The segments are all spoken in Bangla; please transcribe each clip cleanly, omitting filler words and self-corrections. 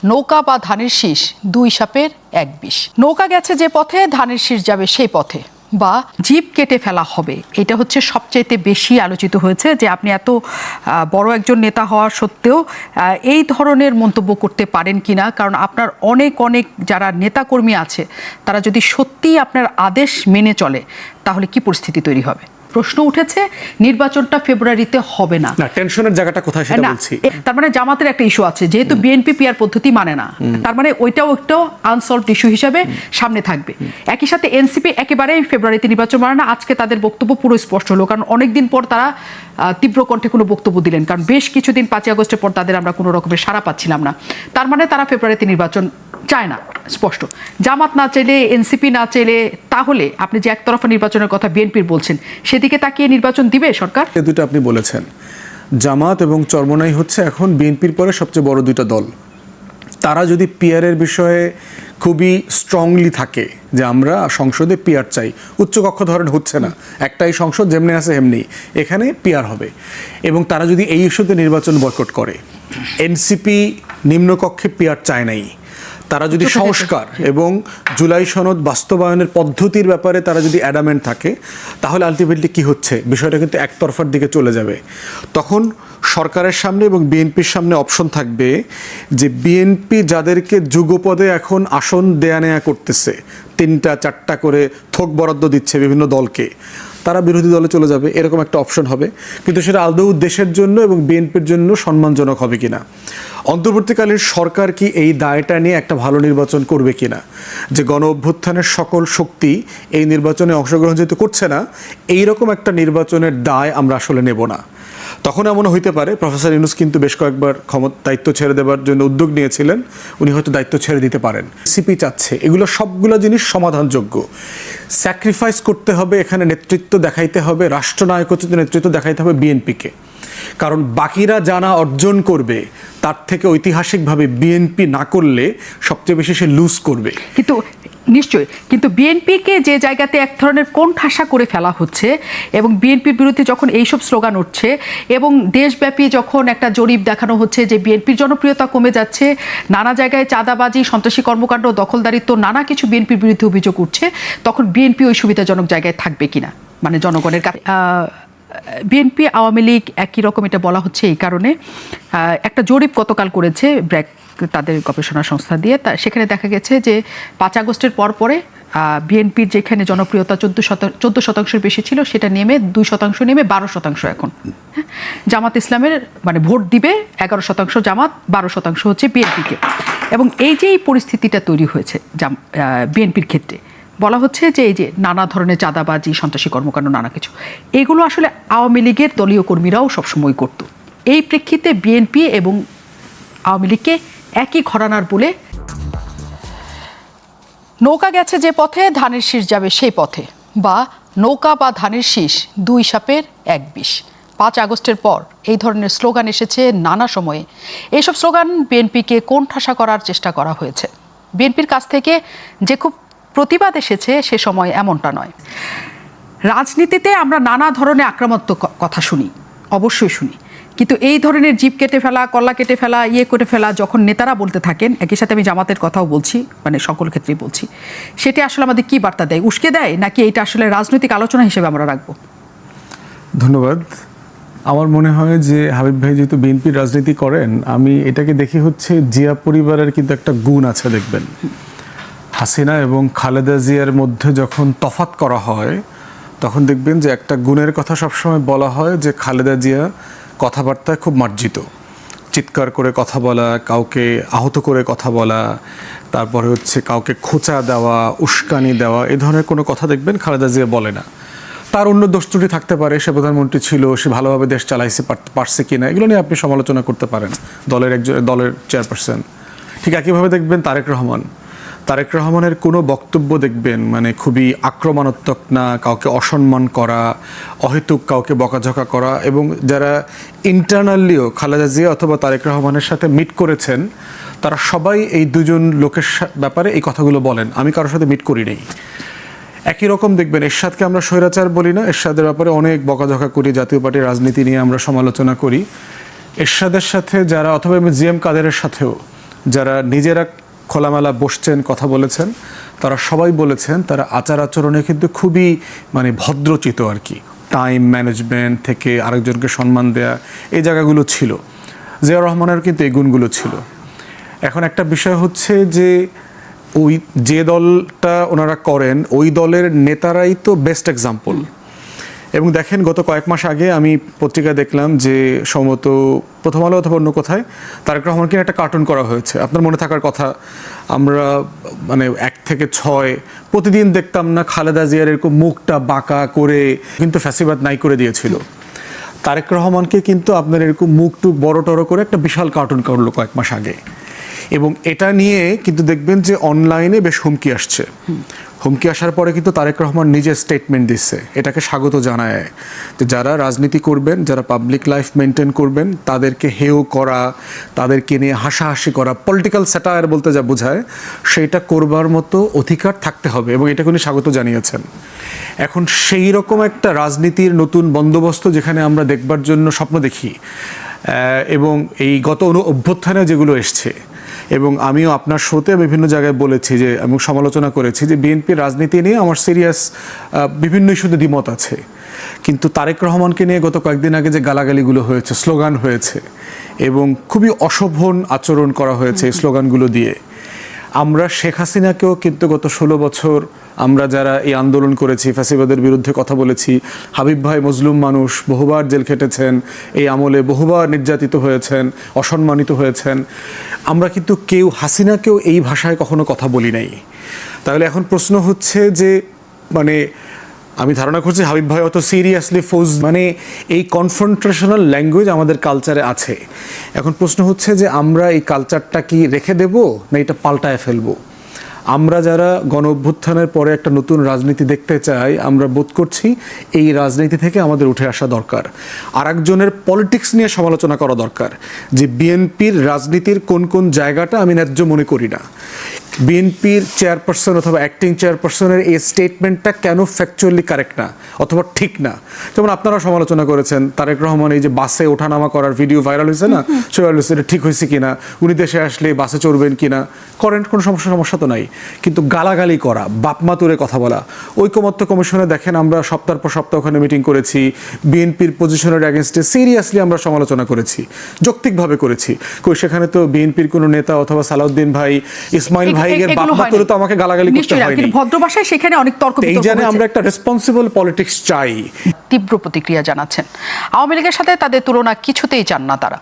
নৌকা বা ধানের শীষ দুই সাপের এক বিষ। নৌকা গেছে যে পথে ধানের শীষ যাবে সেই পথে, বা জিপ কেটে ফেলা হবে। এটা হচ্ছে সবচাইতে বেশি আলোচিত হয়েছে, যে আপনি এত বড় একজন নেতা হওয়া সত্ত্বেও এই ধরনের মন্তব্য করতে পারেন কিনা। কারণ আপনার অনেক যারা নেতাকর্মী আছে তারা যদি সত্যিই আপনার আদেশ মেনে চলে তাহলে কি পরিস্থিতি তৈরি হবে। প্রশ্ন উঠেছে নির্বাচনটা ফেব্রুয়ারিতে হবে না, টেনশনের জায়গাটা কোথায় সেটা বলছি। তার মানে জামাতের একটা ইস্যু আছে, যেহেতু বিএনপি পিআর পদ্ধতি মানে না, তার মানে ওইটাও একটা আনসলভড ইস্যু হিসেবে সামনে থাকবে। একই সাথে এনসিপি একেবারেই ফেব্রুয়ারিতে নির্বাচন মানে না। আজকে তাদের বক্তব্য পুরো স্পষ্ট হলো, কারণ অনেকদিন পর তারা তীব্র কণ্ঠে কোনো বক্তব্য দিলেন, কারণ বেশ কিছুদিন 5ই আগস্টের পর তাদের আমরা কোনো রকমের সাড়া পাচ্ছিলাম না। তার মানে তারা ফেব্রুয়ারিতে নির্বাচন চায় না, স্পষ্ট। জামাত না চাইলে, এনসিপি না চাইলে, তাহলে আপনি যে একতরফা নির্বাচনের কথা বিএনপির বলছেন, সেদিকে তাকিয়ে নির্বাচন দিবে সরকার? এই দুটো আপনি বলেছেন, জামাত এবং চরমোনাই হচ্ছে এখন বিএনপির পরে সবচেয়ে বড় দুইটা দল। তারা যদি পিআরের বিষয়ে খুবই স্ট্রংলি থাকে যে আমরা সংসদে পিআর চাই, উচ্চকক্ষ ধরেন হচ্ছে না, একটাই সংসদ যেমনি আছে এমনি, এখানে পিআর হবে, এবং তারা যদি এই ইস্যুতে নির্বাচন বয়কট করে, এনসিপি নিম্নকক্ষে পিআর চায় নাই, তারা যদি সংস্কার এবং জুলাই সনদ বাস্তবায়নের পদ্ধতির ব্যাপারে তারা যদি অ্যাডামেন্ট থাকে, তাহলে আলটিমেটলি কি হচ্ছে, বিষয়টা কিন্তু একতরফার দিকে চলে যাবে। তখন সরকারের সামনে এবং বিএনপির সামনে অপশন থাকবে যে বিএনপি যাদেরকে যুগপদে এখন আসন দেয়া নেয়া করতেছে, 3টা 4টা করে থোক বরাদ্দ দিচ্ছে বিভিন্ন দলকে, তারা বিরোধী দলে চলে যাবে, এরকম একটা অপশন হবে। কিন্তু সেটা আদৌ দেশের জন্য এবং বিএনপির জন্য সম্মানজনক হবে কিনা, অন্তর্বর্তীকালীন সরকার কি এই দায়টা নিয়ে একটা ভালো নির্বাচন করবে কিনা, যে গণ অভ্যুত্থানের সকল শক্তি এই নির্বাচনে অংশগ্রহণ যেহেতু করছে না, এইরকম একটা নির্বাচনের দায় আমরা আসলে নেব না। তখন এমন হইতে পারে, প্রফেসর ইউনূস কিন্তু বেশ কয়েকবার দায়িত্ব ছেড়ে দেওয়ার জন্য উদ্যোগ নিয়েছিলেন, উনি হয়তো দায়িত্ব ছেড়ে দিতে পারেন। সিপি চাচ্ছে এগুলো সবগুলো জিনিস সমাধানযোগ্য। স্যাক্রিফাইস করতে হবে, এখানে নেতৃত্ব দেখাইতে হবে, রাষ্ট্রনায়কোচিত নেতৃত্ব দেখাইতে হবে বিএনপিকে, কারণ বাকিরা জানা অর্জন করবে তার থেকে ঐতিহাসিকভাবে বিএনপি না করলে সবচেয়ে বেশি সে লুজ করবে। কিন্তু নিশ্চয়ই, কিন্তু বিএনপিকে যে জায়গাতে এক ধরনের কোণঠাসা করে ফেলা হচ্ছে, এবং বিএনপির বিরুদ্ধে যখন এইসব স্লোগান উঠছে, এবং দেশব্যাপী যখন একটা জরিপ দেখানো হচ্ছে যে বিএনপির জনপ্রিয়তা কমে যাচ্ছে, নানা জায়গায় চাঁদাবাজি, সন্ত্রাসী কর্মকাণ্ড, দখলদারিত্ব, নানা কিছু বিএনপির বিরুদ্ধে অভিযোগ উঠছে, তখন বিএনপি ওই সুবিধাজনক জায়গায় থাকবে কিনা, মানে জনগণের কাছে। বিএনপি আওয়ামী লীগ একই রকম, এটা বলা হচ্ছে এই কারণে। একটা জরিপ গতকাল করেছে ব্র্যাক, তাদের গবেষণা সংস্থা দিয়ে, সেখানে দেখা গেছে যে 5 আগস্টের পরে বিএনপির যেখানে জনপ্রিয়তা 14% বেশি ছিল, সেটা নেমে 2% নেমে 12% এখন। জামাত ইসলামের মানে ভোট দিবে 11% জামাত, 12% হচ্ছে বিএনপিকে। এবং এই যে এই পরিস্থিতিটা তৈরি হয়েছে বিএনপির ক্ষেত্রে, বলা হচ্ছে যে এই যে নানা ধরনের চাঁদাবাজি, সন্ত্রাসী কর্মকাণ্ড, নানা কিছু, এগুলো আসলে আওয়ামী লীগের দলীয় কর্মীরাও সবসময় করত। এই প্রেক্ষিতে বিএনপি এবং আওয়ামী লীগকে একই ঘরানার বলে, নৌকা গেছে যে পথে ধানের শীষ যাবে সেই পথে, বা নৌকা বা ধানের শীষ দুই সাপের এক বিষ। 5 আগস্টের পর এই ধরনের স্লোগান এসেছে নানা সময়ে। এইসব স্লোগান বিএনপিকে কোণঠাসা করার চেষ্টা করা হয়েছে। বিএনপির কাছ থেকে যে খুব প্রতিবাদ এসেছে সে সময় এমনটা নয়। রাজনীতিতে আমরা নানা ধরনের আক্রমণাত্মক কথা শুনি, অবশ্যই শুনি, কিন্তু এই ধরনের জিপ কেটে ফেলা, কল্লা কেটে ফেলা, করে ফেলা যখন নেতারা বলতে থাকেন, একই সাথে আমি জামাতের কথাও বলছি, মানে সকল ক্ষেত্রেই বলছি, সেটা আসলে আমাদের কি বার্তা দেয়? উস্কে দেয়, নাকি এটা আসলে রাজনৈতিক আলোচনা হিসেবে আমরা রাখবো? ধন্যবাদ। আমার মনে হয় যে হাবিব ভাই যেহেতু বিএনপির রাজনীতি করেন, আমি এটাকে দেখি হচ্ছে জিয়া পরিবারের কিন্তু একটা গুণ আছে। দেখবেন হাসিনা এবং খালেদা জিয়ার মধ্যে যখন তফাৎ করা হয়, তখন দেখবেন যে একটা গুণের কথা সবসময় বলা হয় যে খালেদা জিয়া কথাবার্তায় খুব মার্জিত, চিৎকার করে কথা বলা, কাউকে আহত করে কথা বলা, তারপরে হচ্ছে কাউকে খোঁচা দেওয়া, উস্কানি দেওয়া, এ ধরনের কোনো কথা দেখবেন খালেদা জিয়া বলে না। তার অন্য দোষ ত্রুটি থাকতে পারে, সে প্রধানমন্ত্রী ছিল, সে ভালোভাবে দেশ চালাইছে পারছে কিনা, এগুলো নিয়ে আপনি সমালোচনা করতে পারেন, দলের চেয়ারপারসন। ঠিক একইভাবে দেখবেন তারেক রহমানের কোনো বক্তব্য দেখবেন মানে খুবই আক্রমণাত্মক না, কাউকে অসম্মান করা, অহেতুক কাউকে বকাঝকা করা, এবং যারা ইন্টারনালিও খালেদা জিয়া অথবা তারেক রহমানের সাথে মিট করেছেন, তারা সবাই এই দুজন লোকের ব্যাপারে এই কথাগুলো বলেন। আমি কারোর সাথে মিট করি নেই। একই রকম দেখবেন এরশাদকে আমরা স্বৈরাচার বলি না, এরশাদের ব্যাপারে অনেক বকাঝকা করি, জাতীয় পার্টির রাজনীতি নিয়ে আমরা সমালোচনা করি। এরশাদের সাথে যারা, অথবা জিএম কাদেরের সাথেও যারা নিজেরা খোলামেলা বসছেন, কথা বলেছেন, তারা সবাই বলেছেন তারা আচার আচরণে কিন্তু খুবই মানে ভদ্রচিত আর কি। টাইম ম্যানেজমেন্ট থেকে আরেকজনকে সম্মান দেয়া, এই জায়গাগুলো ছিল। জিয়াউর রহমানের কিন্তু এই গুণগুলো ছিল। এখন একটা বিষয় হচ্ছে যে ওই যে দলটা ওনারা করেন ওই দলের নেতারাই তো বেস্ট এক্সাম্পল। এবং দেখেন গত কয়েক মাস আগে আমি পত্রিকায় দেখলাম যে সম্ভবত প্রথম আলো অথবা অন্য কোথায় তারেক রহমানকে একটা কার্টুন করা হয়েছে। আপনার মনে থাকার কথা, আমরা মানে 1 থেকে 6 প্রতিদিন দেখতাম না খালেদা জিয়ার এরকম মুখটা বাঁকা করে কিন্তু ফ্যাসিবাদ নাই করে দিয়েছিল। তারেক রহমানকে কিন্তু আপনার এরকম মুখ টুক বড় টড়ো করে একটা বিশাল কার্টুন করলো কয়েক মাস আগে। এবং এটা নিয়ে কিন্তু দেখবেন যে অনলাইনে বেশ হুমকি আসছে। হুমকি আসার পরে কিন্তু তারেক রহমান নিজে স্টেটমেন্ট দিচ্ছে, এটাকে স্বাগত জানায় যে যারা রাজনীতি করবেন, যারা পাবলিক লাইফ মেনটেন করবেন, তাদেরকে হেয় করা, তাদেরকে নিয়ে হাসাহাসি করা, পলিটিক্যাল স্যাটায়ার বলতে যা বোঝায় সেইটা করবার মতো অধিকার থাকতে হবে, এবং এটাকে উনি স্বাগত জানিয়েছেন। এখন সেই রকম একটা রাজনীতির নতুন বন্দোবস্ত যেখানে আমরা দেখবার জন্য স্বপ্ন দেখি, এবং এই গত অভ্যুত্থানে যেগুলো এসছে, এবং আমিও আপনার শোতে বিভিন্ন জায়গায় বলেছি যে আমি সমালোচনা করেছি যে বিএনপির রাজনীতি নিয়ে আমার সিরিয়াস বিভিন্ন ইস্যুতে দ্বিমত আছে, কিন্তু তারেক রহমানকে নিয়ে গত কয়েকদিন আগে যে গালাগালিগুলো হয়েছে, স্লোগান হয়েছে, এবং খুবই অশোভন আচরণ করা হয়েছে এই স্লোগানগুলো দিয়ে। আমরা শেখ হাসিনাকেও কিন্তু গত 16 বছর আমরা যারা এই আন্দোলন করেছি, ফ্যাসিবাদের বিরুদ্ধে কথা বলেছি, হাবিব ভাই মজলুম মানুষ, বহুবার জেল খেটেছেন, এই আমলে বহুবার নির্যাতিত হয়েছেন, অসম্মানিত হয়েছেন, আমরা কিন্তু কেউ হাসিনাকেও এই ভাষায় কখনো কথা বলি নাই। তাহলে এখন প্রশ্ন হচ্ছে যে মানে আমি ধারণা করছি হাবিব ভাই অত সিরিয়াসলি মানে এই কনফ্রন্টেশনাল ল্যাঙ্গুয়েজ আমাদের কালচারে আছে। এখন প্রশ্ন হচ্ছে যে আমরা এই কালচারটা কি রেখে দেব না এটা পাল্টায় ফেলবো? আমরা যারা গণ অভ্যুত্থানের পরে একটা নতুন রাজনীতি দেখতে চাই, আমরা বোধ করছি এই রাজনীতি থেকে আমাদের উঠে আসা দরকার। আরেকজনের পলিটিক্স নিয়ে সমালোচনা করা দরকার যে বিএনপির রাজনীতির কোন কোন জায়গাটা আমি ন্যায্য মনে করি না, বিএনপির চেয়ারপারসন অথবা অ্যাক্টিং চেয়ারপারসনের এই স্টেটমেন্টটা কেন ফ্যাকচুয়ালি কারেক্ট না অথবা ঠিক না। যেমন আপনারা সমালোচনা করেছেন তারেক রহমান এই যে বাসে ওঠানামা করার ভিডিও ভাইরাল হয়েছে না, এটা ঠিক হয়েছে কিনা, উনি দেশে আসলে বাসে চড়বেন কিনা, করেন, কোনো সমস্যা তো নাই, কিন্তু গালাগালি করা, বাপমা তুলে কথা বলা। ঐকমত্য কমিশনে দেখেন আমরা সপ্তাহের পর সপ্তাহ ওখানে মিটিং করেছি, বিএনপির পজিশনের অ্যাগেনস্টে সিরিয়াসলি আমরা সমালোচনা করেছি, যৌক্তিকভাবে করেছি। কই সেখানে তো বিএনপির কোনো নেতা অথবা সালাউদ্দিন ভাই, ইসমাইল ভাইয়ের বাপমা তুলে তো আমাকে গালাগালি করতে হয়নি। ভদ্র ভাষায় সেখানে অনেক তর্ক বিতর্ক এই জানে আমরা একটা রেসপন্সিবল পলিটিক্স চাই। তীব্র প্রতিক্রিয়া জানাচ্ছেন। আওয়ামী লীগের সাথে তাদের তুলনা কিছুতেই চান না তারা।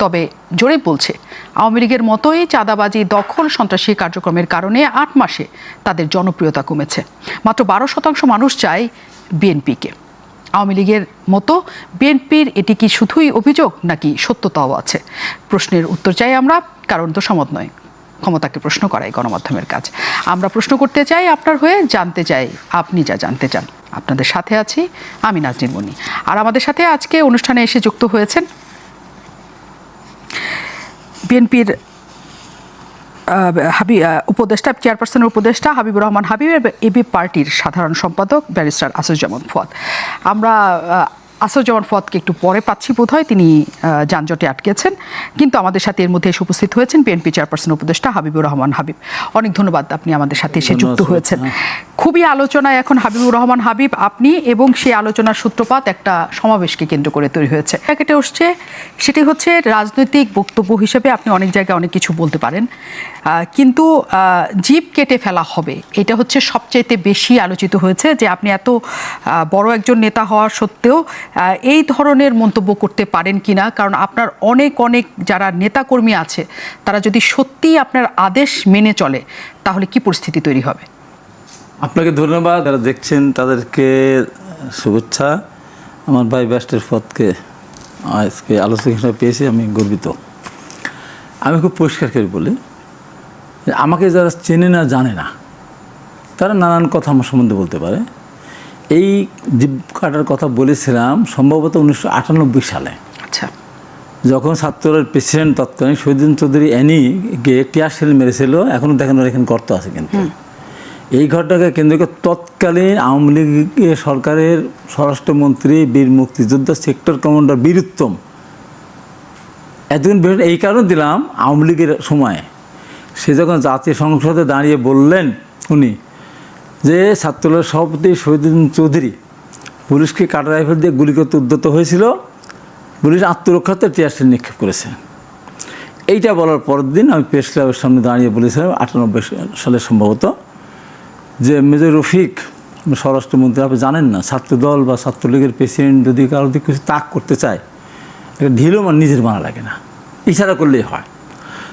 তবে জরিপ বলছে আওয়ামী লীগের মতোই চাঁদাবাজি, দখল, সন্ত্রাসী কার্যক্রমের কারণে 8 মাসে তাদের জনপ্রিয়তা কমেছে। মাত্র 12% মানুষ চায় বিএনপিকে। আওয়ামী লীগের মতো বিএনপির এটি কি শুধুই অভিযোগ নাকি সত্যতাও আছে? প্রশ্নের উত্তর চাই আমরা, কারণ তো সমত নয়, ক্ষমতাকে প্রশ্ন করাই গণমাধ্যমের কাজ। আমরা প্রশ্ন করতে চাই আপনার হয়ে, জানতে চাই আপনি যা জানতে চান। আপনাদের সাথে আছি আমি নাজনীন মনি। আর আমাদের সাথে আজকে অনুষ্ঠানে এসে যুক্ত হয়েছেন বিএনপির উপদেষ্টা, চেয়ারপারসনের উপদেষ্টা হাবিবুর রহমান হাবিব, এবি পার্টির সাধারণ সম্পাদক ব্যারিস্টার আসিফুজ্জামান ফুয়াদ। আমরা আসিফুজ্জামান ফুয়াদকে একটু পরে পাচ্ছি বোধ হয়, তিনি যানজটে আটকেছেন, কিন্তু আমাদের সাথে এর মধ্যে এসে উপস্থিত হয়েছেন বিএনপি চেয়ারপারসন উপদেষ্টা হাবিবুর রহমান হাবিব। অনেক ধন্যবাদ, আপনি আমাদের সাথে এসে যুক্ত হয়েছেন। খুবই আলোচনায় এখন হাবিবুর রহমান হাবিব, আপনি, এবং সেই আলোচনার সূত্রপাত একটা সমাবেশকে কেন্দ্র করে তৈরি হয়েছে। প্যাকেটে উঠছে সেটি হচ্ছে রাজনৈতিক বক্তব্য হিসেবে আপনি অনেক জায়গায় অনেক কিছু বলতে পারেন, কিন্তু জিভ কেটে ফেলা হবে, এটা হচ্ছে সবচাইতে বেশি আলোচিত হয়েছে, যে আপনি এত বড় একজন নেতা হওয়া সত্ত্বেও এই ধরনের মন্তব্য করতে পারেন কিনা। কারণ আপনার অনেক যারা নেতাকর্মী আছে তারা যদি সত্যিই আপনার আদেশ মেনে চলে তাহলে কি পরিস্থিতি তৈরি হবে? আপনাকে ধন্যবাদ, যারা দেখছেন তাদেরকে শুভেচ্ছা। আমার ভাই ব্যারিস্টার ফুয়াদকে আজকে আলোচনা হিসেবে পেয়েছি, আমি গর্বিত। আমি খুব পরিষ্কার করে বলি, আমাকে যারা চেনে না, জানে না, তারা নানান কথা আমার সম্বন্ধে বলতে পারে। এই জিভ কাটার কথা বলেছিলাম সম্ভবত 1998 সালে। আচ্ছা, যখন ছাত্রদের প্রেসিডেন্ট তৎকালীন শহীদুদ্দিন চৌধুরী অ্যানিকে টিয়ার শেল মেরেছিল, এখনও দেখেন ওর এখানে গর্ত আছে। কিন্তু এই ঘটনাকে কেন্দ্র করে তৎকালীন আওয়ামী লীগের সরকারের স্বরাষ্ট্রমন্ত্রী, বীর মুক্তিযোদ্ধা, সেক্টর কমান্ডার বীর উত্তম, এতদিন এই কারণে দিলাম, আওয়ামী লীগের সময় সে যখন জাতীয় সংসদে দাঁড়িয়ে বললেন উনি যে ছাত্রদলের সভাপতি শহীদুদ্দিন চৌধুরী পুলিশকে কাটা রাইফেল দিয়ে গুলি করতে উদ্যত হয়েছিল, পুলিশ আত্মরক্ষার্থে টিয়ারশেল নিক্ষেপ করেছে। এইটা বলার পরের দিন আমি প্রেস ক্লাবের সামনে দাঁড়িয়ে বলেছিলাম 98 সালে সম্ভবত, যে মেজর রফিক স্বরাষ্ট্রমন্ত্রী, আপনি জানেন না ছাত্রদল বা ছাত্রলীগের প্রেসিডেন্ট যদি কারোর দিকে কিছু তাক করতে চায়, একটা ঢিলও নিজের মানা লাগে না, ইশারা করলেই হয়।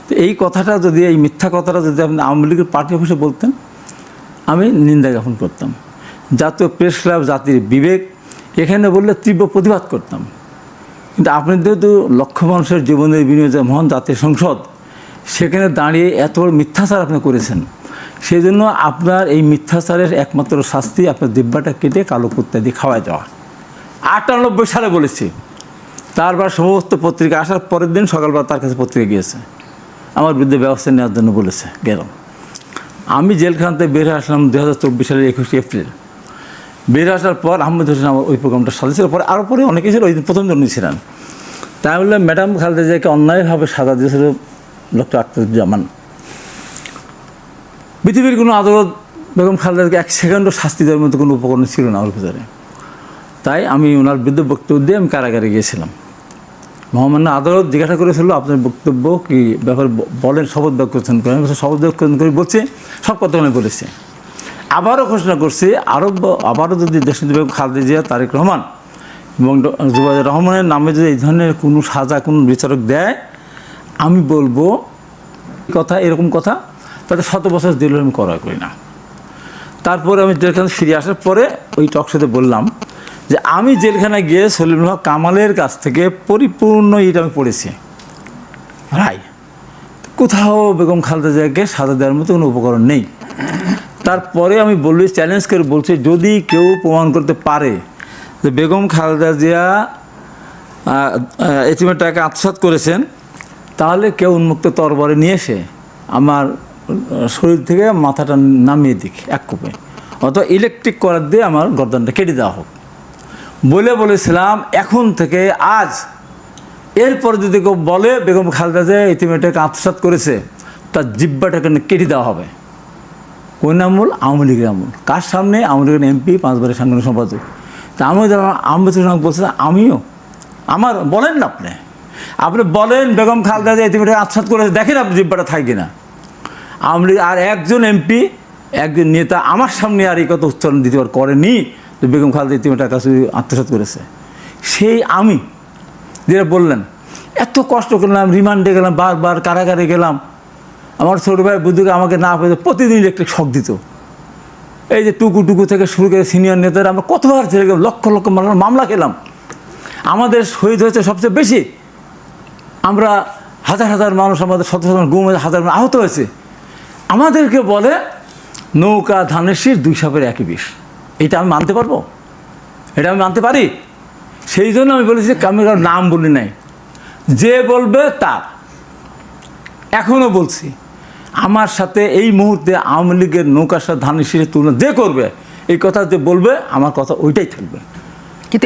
তো এই কথাটা যদি, এই মিথ্যা কথাটা যদি আপনি আওয়ামী লীগের পার্টি অফিসে বলতেন, আমি নিন্দা জ্ঞাপন করতাম। জাতীয় প্রেস ক্লাব, জাতির বিবেক, এখানে বললে তীব্র প্রতিবাদ করতাম। কিন্তু আপনি যেহেতু লক্ষ মানুষের জীবনের বিনিয়োগে মহান জাতীয় সংসদ, সেখানে দাঁড়িয়ে এত বড় মিথ্যাচার আপনি করেছেন, সেই জন্য আপনার এই মিথ্যাচারের একমাত্র শাস্তি আপনার দিব্যাটা কেটে কালো কুত্তা দিয়ে খাওয়াই দেওয়া। 98 সালে বলেছি। তারপর সমস্ত পত্রিকা আসার পরের দিন সকালবেলা তার কাছে পত্রিকা গিয়েছে, আমার বিরুদ্ধে ব্যবস্থা নেওয়ার জন্য বলেছে। গেলাম, আমি জেলখানা থেকে বের হয়ে আসলাম 2024 সালের 21 এপ্রিল। বের আসার পর আহমেদ হোসেন আমার ওই প্রোগ্রামটা সাথে ছিল, পরে আরও পরে অনেকে ছিল, ওই দিন প্রথম জন ছিলেন। তাই বললাম, ম্যাডাম খালেদা জিয়াকে অন্যায়ভাবে সাজা দিয়েছিল ডক্টর আখতারুজ্জামান। পৃথিবীর কোনো আদালত বেগম খালেদাকে 1 সেকেন্ডও শাস্তি দেওয়ার মতো কোনো উপকরণ ছিল না ওর ভিতরে। তাই আমি ওনার বিরুদ্ধে বক্তব্য দিয়ে আমি কারাগারে গিয়েছিলাম। মহামান্য আদালত জিজ্ঞাসা করেছিল, আপনার বক্তব্য কি ব্যাপার বলেন, শপথ বাক্য করেন। শপথ বাক্য করে বলছে, সব কথা আমি বলেছি। আবারও ঘোষণা করছি, আবারও যদি দেশনেত্রী বেগম খালেদা জিয়া, তারেক রহমান এবং জুবাইর রহমানের নামে যদি এই ধরনের কোনো সাজা কোনো বিচারক দেয়, আমি বলবো কথা, এরকম কথা তাতে 100 বছর জেল আমি করা করি না। তারপরে আমি জেলখানা ফিরে আসার পরে ওই টকশোতে বললাম যে আমি জেলখানায় গিয়ে সলিমুল হক কামালের কাছ থেকে পরিপূর্ণ এটা আমি পড়েছি রায়, কোথাও বেগম খালেদা জিয়াকে সাজা দেওয়ার মতো কোনো উপকরণ নেই। তারপরে আমি বলছি, চ্যালেঞ্জ করে বলছি, যদি কেউ প্রমাণ করতে পারে যে বেগম খালেদা জিয়া এতিমের টাকা আত্মসাৎ করেছেন, তাহলে কেউ উন্মুক্ত তরবারি নিয়ে এসে আমার শরীর থেকে মাথাটা নামিয়ে দিক এক কোপে, অথবা ইলেকট্রিক করার দিয়ে আমার গর্দানটা কেটে দেওয়া হোক বলেছিলাম। এখন থেকে আজ এরপর যদি কেউ বলে বেগম খালেদা জিয়া এতিমের টাকা আত্মসাৎ করেছে, তার জিব্বাটাকে কেটে দেওয়া হবে। কোন আমল? আওয়ামী লীগের আমল। কার সামনে? আওয়ামী লীগের এমপি, 5 বারের সাংগঠনিক সম্পাদক। তা আমি আহমেদ হোসেন বলছে, আমিও আমার বলেন না, আপনি বলেন বেগম খালেদা জিয়া এতিমের টাকা আত্মসাৎ করেছে, দেখেন আপনি জিব্বাটা থাকবে না। আওয়ামী লীগ আর একজন এমপি, একজন নেতা আমার সামনে আর এই কথা উচ্চারণ দিতে করেনি যে বেগম খালেদা এতিমের টাকা আত্মসাৎ করেছে। সেই আমি যেটা বললেন, এত কষ্ট করলাম, রিমান্ডে গেলাম, বারবার কারাগারে গেলাম। আমার ছোটো ভাই বুদ্ধুকে আমাকে না পেয়ে প্রতিদিন ইলেকট্রিক শক দিত। এই যে টুকু থেকে শুরু করে সিনিয়র নেতারা আমরা কতবার ছেড়ে গেলাম, লক্ষ লক্ষ মামলা খেলাম। আমাদের শহীদ হয়েছে সবচেয়ে বেশি, আমরা হাজার হাজার মানুষ, আমাদের শত শত গুম, হাজার আহত হয়েছে। আমাদেরকে বলে নৌকা ধানের শীষ, 2 সাপের একই বিষ। এটা আমি মানতে পারবো? এটা আমি মানতে পারি? সেই জন্য আমি বলেছি, আমি কারোর নাম বলি নাই, যে বলবে তার। এখনও বলছি, আমার সাথে এই মুহূর্তে আওয়ামী লীগের নৌকার সাথে ধানের শীষের তুলনা যে করবে, এই কথা যে বলবে, আমার কথা ওইটাই থাকবে। কিন্তু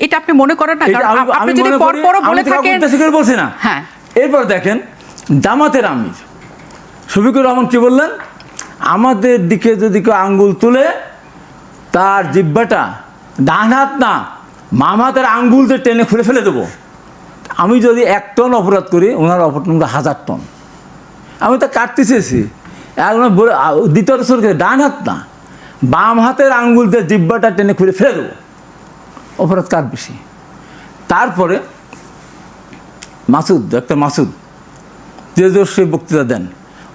এটা আপনি মনে করেন না? আপনি যদি পরপরও বলে থাকেন, বলছি না। হ্যাঁ, এরপর দেখেন জামাতের আমির শফিকুর রহমান কি বললেন, আমাদের দিকে যদি কেউ আঙ্গুল তুলে, তার জিব্বাটা ডান হাত না বাম হাতের আঙ্গুলতে টেনে খুলে ফেলে দেবো। আমি যদি 1 টন অপরাধ করি, ওনার অপরাধ 1000 টন। আমি তো কাটতে চেয়েছি, দ্বিতীয় ডান হাত না বাম হাতের আঙ্গুলতে জিব্বাটা টেনে খুলে ফেলে দেবো। অপরাধ কার বেশি? তারপরে মাসুদ, ডাক্তার মাসুদ যে সেই বক্তৃতা দেন,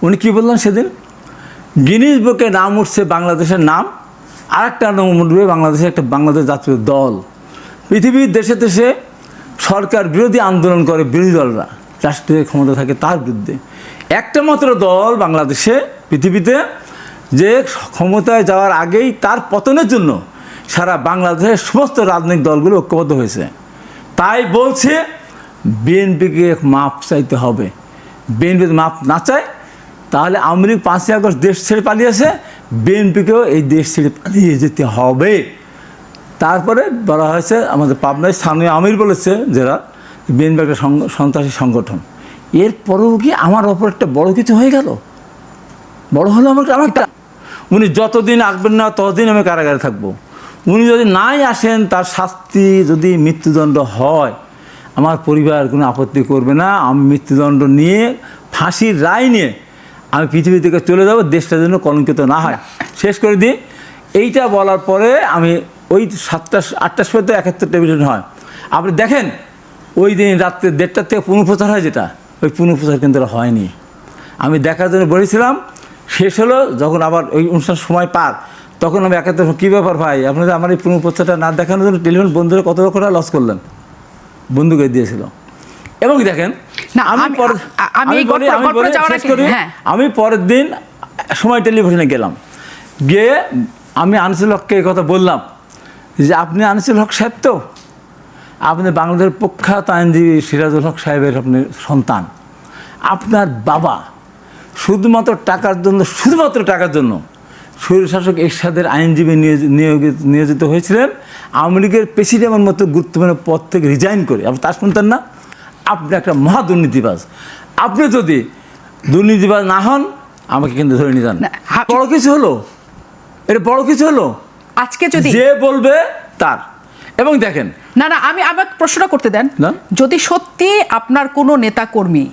উনি কী বললেন সেদিন, গিনিস বুকে নাম উঠছে বাংলাদেশের নাম, আরেকটা নাম উঠবে বাংলাদেশের একটা বাংলাদেশ জাতীয় দল। পৃথিবীর দেশে দেশে সরকার বিরোধী আন্দোলন করে বিরোধী দলরা, রাষ্ট্রীয় ক্ষমতা থাকে তার বিরুদ্ধে। একটা মাত্র দল বাংলাদেশে পৃথিবীতে যে ক্ষমতায় যাওয়ার আগেই তার পতনের জন্য সারা বাংলাদেশের সমস্ত রাজনৈতিক দলগুলো ঐক্যবদ্ধ হয়েছে। তাই বলছে বিএনপিকে মাপ চাইতে হবে। বিএনপি মাপ না চায়, তাহলে আওয়ামী লীগ 5ই আগস্ট দেশ ছেড়ে পালিয়েছে, বিএনপিকেও এই দেশ ছেড়ে পালিয়ে যেতে হবে। তারপরে বলা হয়েছে, আমাদের পাবনায় স্থানীয় আমির বলেছে যারা, বিএনপি একটা সন্ত্রাসী সংগঠন। এরপরেও কি আমার ওপর একটা বড় কিছু হয়ে গেল? বড় হলো আমারটা। উনি যতদিন আসবেন না ততদিন আমি কারাগারে থাকবো। উনি যদি নাই আসেন, তার শাস্তি যদি মৃত্যুদণ্ড হয়, আমার পরিবার কোনো আপত্তি করবে না। আমি মৃত্যুদণ্ড নিয়ে, ফাঁসির রায় নিয়ে আমি পৃথিবী থেকে চলে যাব, দেশটা যেন কলঙ্কিত না হয়। শেষ করে দিই। এইটা বলার পরে আমি ওই 7টা-8টার সময় তো 71 টেলিভিশন হয়, আপনি দেখেন ওই দিন রাত্রে 1:30 থেকে পুনঃপ্রচার হয়, যেটা ওই পুনঃপ্রচার কিন্তু হয়নি। আমি দেখার জন্য বলেছিলাম, শেষ হলো যখন আবার ওই অনুষ্ঠান সময় পার, তখন আমি 71 কী ব্যাপার ভাই, আপনারা আমার এই পুনঃপ্রচারটা না দেখানোর জন্য টেলিভিশন বন্ধুরা কত লক্ষ টাকা লস করলেন, বন্ধুকে দিয়েছিল। এবং দেখেন আমি পরের দিন সময় টেলিভিশনে গেলাম, গিয়ে আমি আনিসুল হককে এই কথা বললাম যে আপনি আনিসুল হক সাহেব তো, আপনি বাংলাদেশের প্রখ্যাত আইনজীবী সিরাজুল হক সাহেবের আপনি সন্তান। আপনার বাবা শুধুমাত্র টাকার জন্য স্বৈরশাসক এরশাদের আইনজীবী নিয়োজিত হয়েছিলেন, আওয়ামী লীগের প্রেসিডেন্টের মতো গুরুত্বপূর্ণ পদ থেকে রিজাইন করে। আপনি তা শুনতেন না? আপনি একটা মহা দুর্নীতিবাজ। আপনি যদি দুর্নীতিবাজ না হন, আমাকে কিন্তু ধরে নিয়ে যান। বড় কিছু হলো, এটা বড় কিছু হলো আজকে যদি যে বলবে তার। এবং দেখেন, না আমাকে প্রশ্নটা করতে দেন। না? যদি সত্যি আপনার কোনো নেতাকর্মী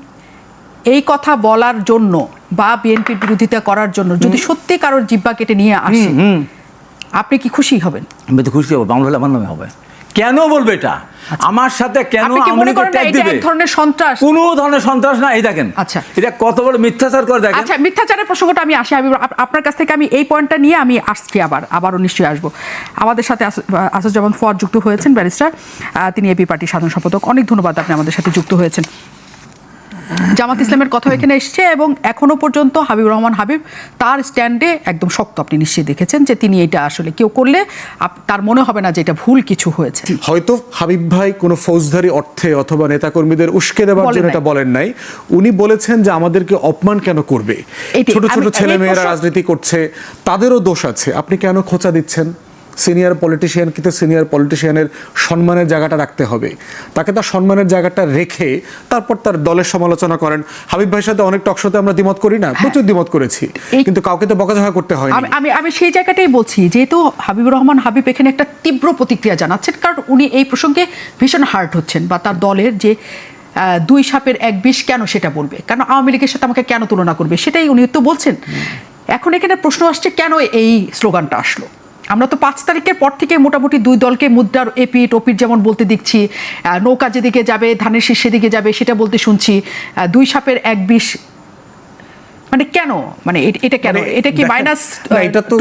এই কথা বলার জন্য বা বিএনপির বিরোধিতা করার জন্য যদি সত্যি কারোর জিহ্বা কেটে নিয়ে আসে, আপনি কি খুশি হবেন? আমি তো খুশি হব, বাংলা হলে আমার নামে হবে। কেন বলবে এটা আমার সাথে? কেন আপনি কি মনে করেন এটা এক ধরনের সন্ত্রাস? কোনো ধরনের সন্ত্রাস না। এই দেখেন, আচ্ছা, এটা কত বড় মিথ্যাচার করে দেখেন। আচ্ছা, মিথ্যাচারের প্রসঙ্গটা আমি আসি, আপনার কাছ থেকে আমি এই পয়েন্টটা নিয়ে আমি আসছি, আবারও নিশ্চয়ই আসবো। আমাদের সাথে আসাদুজ্জামান ফুয়াদ যুক্ত হয়েছেন, ব্যারিস্টার, তিনি এবি পার্টির সাধারণ সম্পাদক। অনেক ধন্যবাদ, আপনি আমাদের সাথে যুক্ত হয়েছেন। জামাত ইসলামের কথা এখানে এসছে এবং এখনো পর্যন্ত হাবিবুর রহমান হাবিব তার স্ট্যান্ডে একদম শক্ত। আপনি নিশ্চয়ই দেখেছেন যে তিনি এটা আসলে কেউ করলে তার মনে হবে না যে এটা ভুল কিছু হয়েছে। হয়তো হাবিব ভাই কোনো ফৌজদারি অর্থে অথবা নেতাকর্মীদের উস্কে দেওয়ার জন্য এটা বলেন নাই। উনি বলেছেন যে আমাদেরকে অপমান কেন করবে, ছোট ছোট ছেলেমেয়েরা রাজনীতি করছে, তাদেরও দোষ আছে, আপনি কেন খোঁচা দিচ্ছেন? সিনিয়র পলিটিশিয়ানকে তো সিনিয়র পলিটিশিয়ানের সম্মানের জায়গাটা রাখতে হবে, তাকে তার সম্মানের জায়গাটা রেখে তারপর তার দলের সমালোচনা করেন। হাবিব ভাইয়ের সাথে অনেক টকশোতে আমরা দ্বিমত করি না, প্রচুর দ্বিমত করেছি, কিন্তু কাউকে তো বকাঝকা করতে হয়। আমি সেই জায়গাটাই বলছি, যেহেতু হাবিবুর রহমান হাবিব এখানে একটা তীব্র প্রতিক্রিয়া জানাচ্ছেন, কারণ উনি এই প্রসঙ্গে ভীষণ হার্ট হচ্ছেন, বা তার দলের যে 2 সাপের 1 বিষ কেন সেটা বলবে, কারণ আওয়ামী লীগের সাথে আমাকে কেন তুলনা করবে, সেটাই উনি তো বলছেন। এখন এখানে প্রশ্ন আসছে কেন এই স্লোগানটা আসলো। আমরা তো 5 তারিখের পর থেকে মোটামুটি 2 দলকে মুদ্রার এপিট ওপিট যেমন বলতে দেখছি, নৌকা যেদিকে যাবে ধানের শীর্ষে দিকে যাবে সেটা বলতে শুনছি, 2 সাপের 1 বিষ, মানে কেন, মানে এটা কেন, এটা কি মাইনাস? এটা তো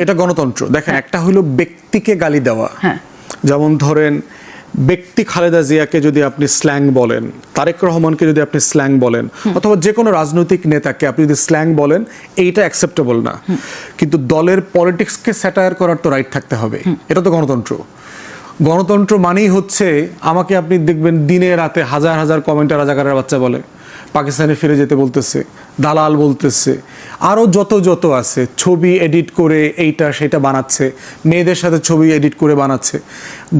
এটা গণতন্ত্র। দেখেন, একটা হলো ব্যক্তিকে গালি দেওয়া, যেমন ধরেন ব্যক্তি খালেদা জিয়াকে যদি আপনি স্ল্যাং বলেন, তারেক রহমানকে যদি আপনি স্ল্যাং বলেন, অথবা যে কোনো রাজনৈতিক নেতাকে আপনি যদি স্ল্যাং বলেন, এইটা অ্যাকসেপ্টেবল না। কিন্তু দলের পলিটিক্সকে স্যাটায়ার করার তো রাইট থাকতে হবে, এটা তো গণতন্ত্র। গণতন্ত্র মানেই হচ্ছে, আমাকে আপনি দেখবেন দিনে রাতে হাজার হাজার কমেন্টে রাজাকারের বাচ্চা বলে, পাকিস্তানে ফিরে যেতে বলতেছে, দালাল বলতেছে, আরও যত আছে, ছবি এডিট করে এইটা সেটা বানাচ্ছে, মেয়েদের সাথে ছবি এডিট করে বানাচ্ছে।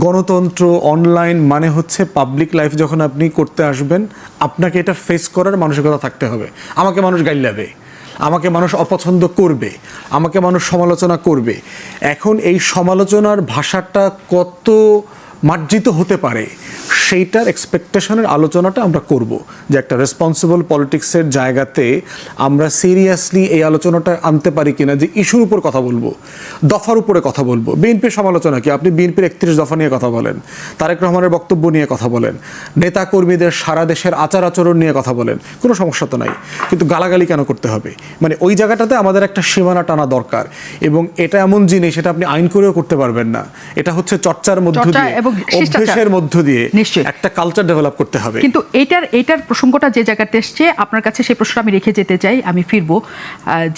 গণতন্ত্র অনলাইন মানে হচ্ছে পাবলিক লাইফ যখন আপনি করতে আসবেন, আপনাকে এটা ফেস করার মানসিকতা থাকতে হবে। আমাকে মানুষ গাইলাবে, আমাকে মানুষ অপছন্দ করবে, আমাকে মানুষ সমালোচনা করবে। এখন এই সমালোচনার ভাষাটা কত মার্জিত হতে পারে সেইটার এক্সপেকটেশনের আলোচনাটা আমরা করব, যে একটা রেসপন্সিবল পলিটিক্সের জায়গাতে আমরা সিরিয়াসলি এই আলোচনাটা আনতে পারি কিনা, যে ইস্যুর উপর কথা বলবো, দফার উপরে কথা বলবো। বিএনপির সমালোচনা কি? আপনি বিএনপির 31 দফা নিয়ে কথা বলেন, তারেক রহমানের বক্তব্য নিয়ে কথা বলেন, নেতা কর্মীদের সারা দেশের আচার আচরণ নিয়ে কথা বলেন, কোনো সমস্যা তো নাই, কিন্তু গালাগালি কেন করতে হবে? মানে ওই জায়গাটাতে আমাদের একটা সীমানা টানা দরকার। এবং এটা এমন জিনিস, এটা আপনি আইন করেও করতে পারবেন না, এটা হচ্ছে চর্চার মধ্য দিয়ে, অভ্যাসের মধ্য দিয়ে একটা কালচার ডেভেলপ করতে হবে। কিন্তু এইটার প্রসঙ্গটা যে জায়গাতে এসছে, আপনার কাছে সেই প্রশ্ন আমি রেখে যেতে চাই। আমি ফিরবো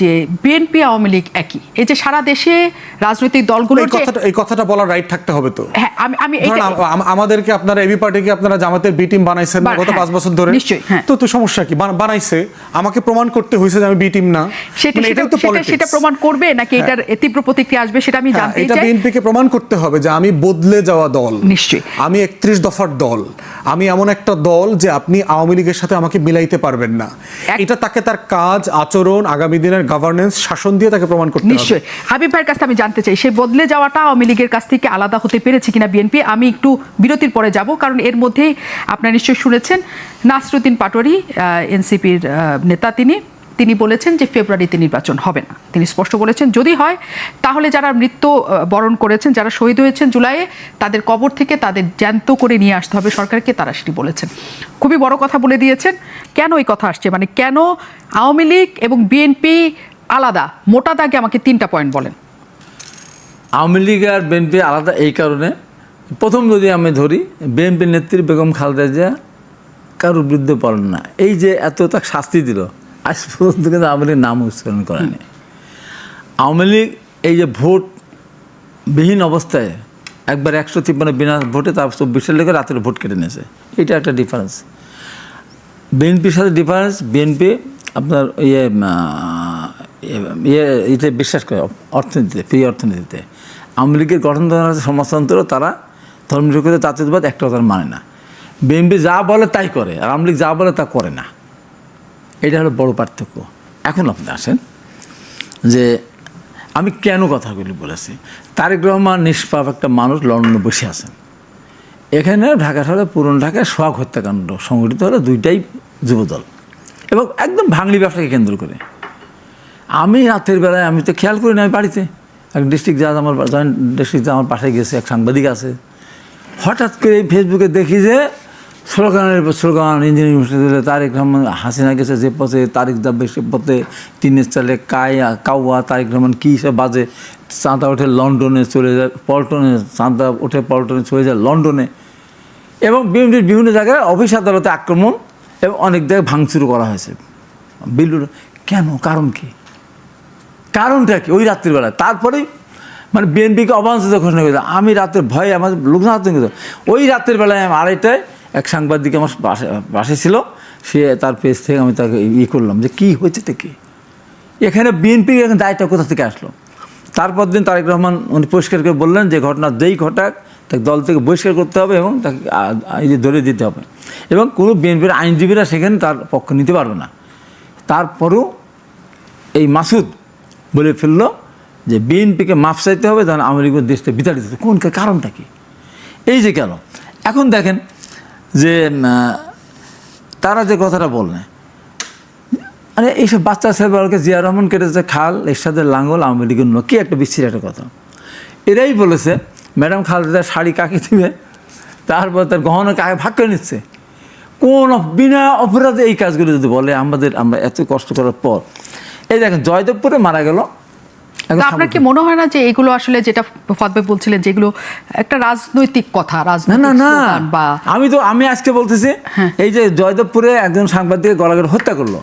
যে বিএনপি আওয়ামী লীগ একই, এই যে সারা দেশে রাজনৈতিক দলগুলো এই কথাটা বলার রাইট থাকতে হবে তো। হ্যাঁ, আমি আমাদেরকে আপনারা এবি পার্টিকে আপনারা জামাতের বি টিম বানাইছেন না গত 5 বছর ধরে, নিশ্চয়ই। তো সমস্যা কি? বানাইছে, আমাকে প্রমাণ করতে হয়েছে যে আমি বি টিম না, সেটা প্রমাণ করবে নাকি এটার তীব্র প্রতিক্রিয়া আসবে সেটা আমি জানতে চাই। এটা বিএনপিকে প্রমাণ করতে হবে যে আমি বদলে যাওয়া দল, নিশ্চয়ই। আমি 31 দফার দল, আমি এমন একটা দল যে আপনি আওয়ামী লীগের সাথে আমাকে মিলাইতে পারবেন না। এটা তাকে তার কাজ, আচরণ, আগামী দিনের গভর্নেন্স, শাসন দিয়ে তাকে প্রমাণ করতে হবে। নিশ্চয়ই। হাবিব ভাইয়ের কাছে আমি জানতে চাই, সেই বদলে যাওয়াটা আওয়ামী লীগের কাছ থেকে আলাদা হতে পেরেছে কিনা বিএনপি। আমি একটু বিরতির পরে যাব, কারণ এর মধ্যেই আপনারা নিশ্চয়ই শুনেছেন নাসরুদ্দিন পাটোয়ারি, এনসিপির নেতা, তিনি বলেছেন যে ফেব্রুয়ারিতে নির্বাচন হবে না। তিনি স্পষ্ট বলেছেন যদি হয় তাহলে যারা মৃত্যু বরণ করেছেন, যারা শহীদ হয়েছেন জুলাইয়ে, তাদের কবর থেকে তাদের জ্যান্ত করে নিয়ে আসতে হবে সরকারকে, তারা সেটি বলেছেন। খুবই বড় কথা বলে দিয়েছেন। কেন এই কথা আসছে, মানে কেন আওয়ামী লীগ এবং বিএনপি আলাদা? মোটা দাগে আমাকে 3টা পয়েন্ট বলেন। আওয়ামী লীগ আর বিএনপি আলাদা এই কারণে, প্রথম যদি আমি ধরি, বিএনপির নেত্রী বেগম খালেদা জিয়া কারোর বিরুদ্ধে পড়েন না। এই যে এত তাকে শাস্তি দিল, আজ পর্যন্ত কিন্তু আওয়ামী লীগের নাম উচ্চারণ করেনি। আওয়ামী লীগ এই যে ভোট বিহীন অবস্থায় একবার 153 বিনা ভোটে, তারপর 24 সালে রাতের ভোট কেটে নিয়েছে, এটা একটা ডিফারেন্স। বিএনপির সাথে ডিফারেন্স, বিএনপি আপনার এতে বিশ্বাস করে, অর্থনীতিতে, ফ্রি অর্থনীতিতে। আওয়ামী লীগের গঠনতন্ত্র আছে, সমাজতন্ত্র, তারা ধর্মনিরপেক্ষ জাতীয়তাবাদ একটা তারা মানে না। বিএনপি যা বলে তাই করে, আর আওয়ামী লীগ যা বলে তা করে না। এটা হলো বড় পার্থক্য। এখন আপনি আসেন যে আমি কেন কথাগুলি বলেছি। তারেক রহমান নিষ্পাপ একটা মানুষ লন্ডনে বসে আছেন। এখানে ঢাকা শহরে, পুরনো ঢাকায় সোহাগ হত্যাকাণ্ড সংঘটিত হলো, দুইটাই যুবদল এবং একদম ভাঙড়ি ব্যবসাকে কেন্দ্র করে। আমি রাতের বেলায়, আমি তো খেয়াল করি না, আমি বাড়িতে, এক ডিস্ট্রিক্ট জাজ আমার, জয়েন্ট ডিস্ট্রিক্ট জাজ আমার পাশে গেছে, এক সাংবাদিক আছে। হঠাৎ করে ফেসবুকে দেখি যে স্লোগানের slogan, engineering university, Tarek Rahman, Hasina গেছে যে পথে, তারেক যাবে সে পথে, টিনের চালে কাউয়া, তারেক রহমান কী সব বাজে, চাঁদা ওঠে লন্ডনে চলে যায়, পল্টনে, চাঁদা ওঠে পল্টনে চলে যায় লন্ডনে, এবং বিভিন্ন জায়গায় অফিস আদালতে আক্রমণ এবং অনেক জায়গায় ভাঙচুর করা হয়েছে। বিল্ডুর কেন, কারণ কি, কারণটা কি? ওই রাত্রিবেলায় তারপরেই মানে বিএনপিকে অবাঞ্ছিত ঘোষণা করে। আমি রাতের ভয়ে আমার লোকজন ওই রাতের বেলায় আমি 2:30টায় এক সাংবাদিক আমার পাশে ছিল, সে তার পেজ থেকে আমি তাকে করলাম যে কী হয়েছে থেকে এখানে বিএনপির এখন দায়টা কোথা থেকে আসলো। তারপর দিন তারেক রহমান উনি পরিষ্কার করে বললেন যে ঘটনা যেই ঘটাক তাকে দল থেকে বহিষ্কার করতে হবে এবং তাকে ধরে দিতে হবে, এবং কোনো বিএনপির আইনজীবীরা সেখানে তার পক্ষ নিতে পারবে না। তারপরও এই মাসুদ বলে ফেললো যে বিএনপিকে মাফ চাইতে হবে, তখন আওয়ামী লীগের দেশটা বিতাড়িত। কোন কারণটা কি? এই যে গেল। এখন দেখেন যে তারা যে কথাটা বললেন, আরে এইসব বাচ্চা ছেলেবেলাকে জিয়া রহমান কেটেছে খাল, এরশাদের লাঙ্গল, আওয়ামী লীগের কি একটা বিচ্ছির একটা কথা। এরাই বলেছে ম্যাডাম খালেদা শাড়ি কাকে দিবে, তারপর তার গহনা কাকে ভাগ করে নিচ্ছে। কোন বিনা অপরাধে এই কাজগুলো যদি বলে, আমরা এত কষ্ট করার পর, এই দেখেন জয়দেবপুরে মারা গেল। আপনার কি মনে হয় না যে এগুলো আসলে, যেটা ফতবে বলছিলেন, যেগুলো একটা রাজনৈতিক কথা, রাজনৈতিক স্লোগান? বা আমি আজকে বলতেছি, এই যে জয়দেবপুরে একজন সাংবাদিক গলাগড় হত্যা করলো,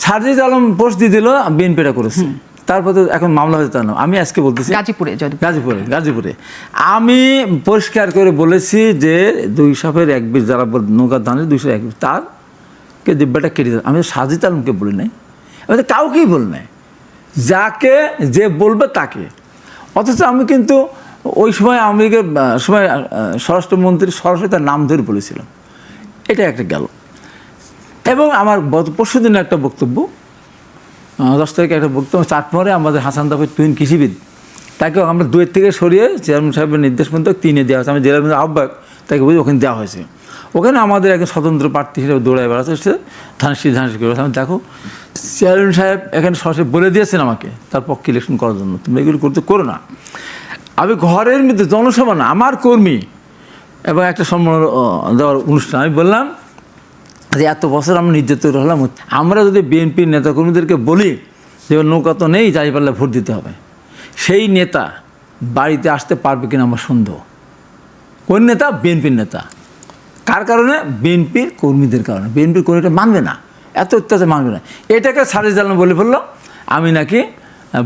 সারজিদ আলম পোস্ট দিয়ে দিল বিএনপিটা করেছে, তারপর তো এখন মামলা হয়েছে তার নাম। আমি আজকে বলতেছি গাজীপুরে আমি পরিষ্কার করে বলেছি যে 220 যারা নৌকার ধানের 201 তারকে দিব্যাটা কেটে দেয়। আমি সারজিদ আলমকে বলি নাই, আমি তো কাউকেই বলি নাই, যাকে যে বলবে তাকে। অথচ আমি কিন্তু ওই সময় আওয়ামী লীগের সময় স্বরাষ্ট্রমন্ত্রী সরাসরি তার নাম ধরে বলেছিলাম। এটা একটা গেল। এবং আমার পরশু দিনে একটা বক্তব্য, 10 তারিখে একটা বক্তব্য, চাটমোহরে আমাদের হাসান দাফের তুহিন কৃষিবিদ, তাকেও আমরা 2 থেকে সরিয়ে চেয়ারম্যান সাহেবের নির্দেশ মতো 3-এ দেওয়া হয়েছে। আমি জেলার মধ্যে আহ্বায়ক, তাকে বুঝি ওখানে দেওয়া হয়েছে। ওখানে আমাদের একজন স্বতন্ত্র প্রার্থী হিসেবে দৌড়ায় বেড়াতে এসেছে, ধানসি করে। আমি দেখো চেয়ারম্যান সাহেব এখানে সরাসরি বলে দিয়েছেন আমাকে তার পক্ষে ইলেকশন করার জন্য, তুমি এগুলো করো না। আমি ঘরের মধ্যে জনসভা না, আমার কর্মী এবং একটা সম্মান দেওয়ার অনুষ্ঠান, আমি বললাম যে এত বছর আমরা নির্যাতিত হলাম, আমরা যদি বিএনপির নেতাকর্মীদেরকে বলি যে নৌকা তো নেই, যাই পারলে ভোট দিতে হবে, সেই নেতা বাড়িতে আসতে পারবে কিনা আমার সন্দেহ। কোন নেতা? বিএনপির নেতা। কার কারণে? বিএনপির কর্মীদের কারণে। বিএনপির কর্মীটা মানবে না, এত অত্যাচার মানবে না। এটাকে সারিজ আলম বলে ফেললো আমি নাকি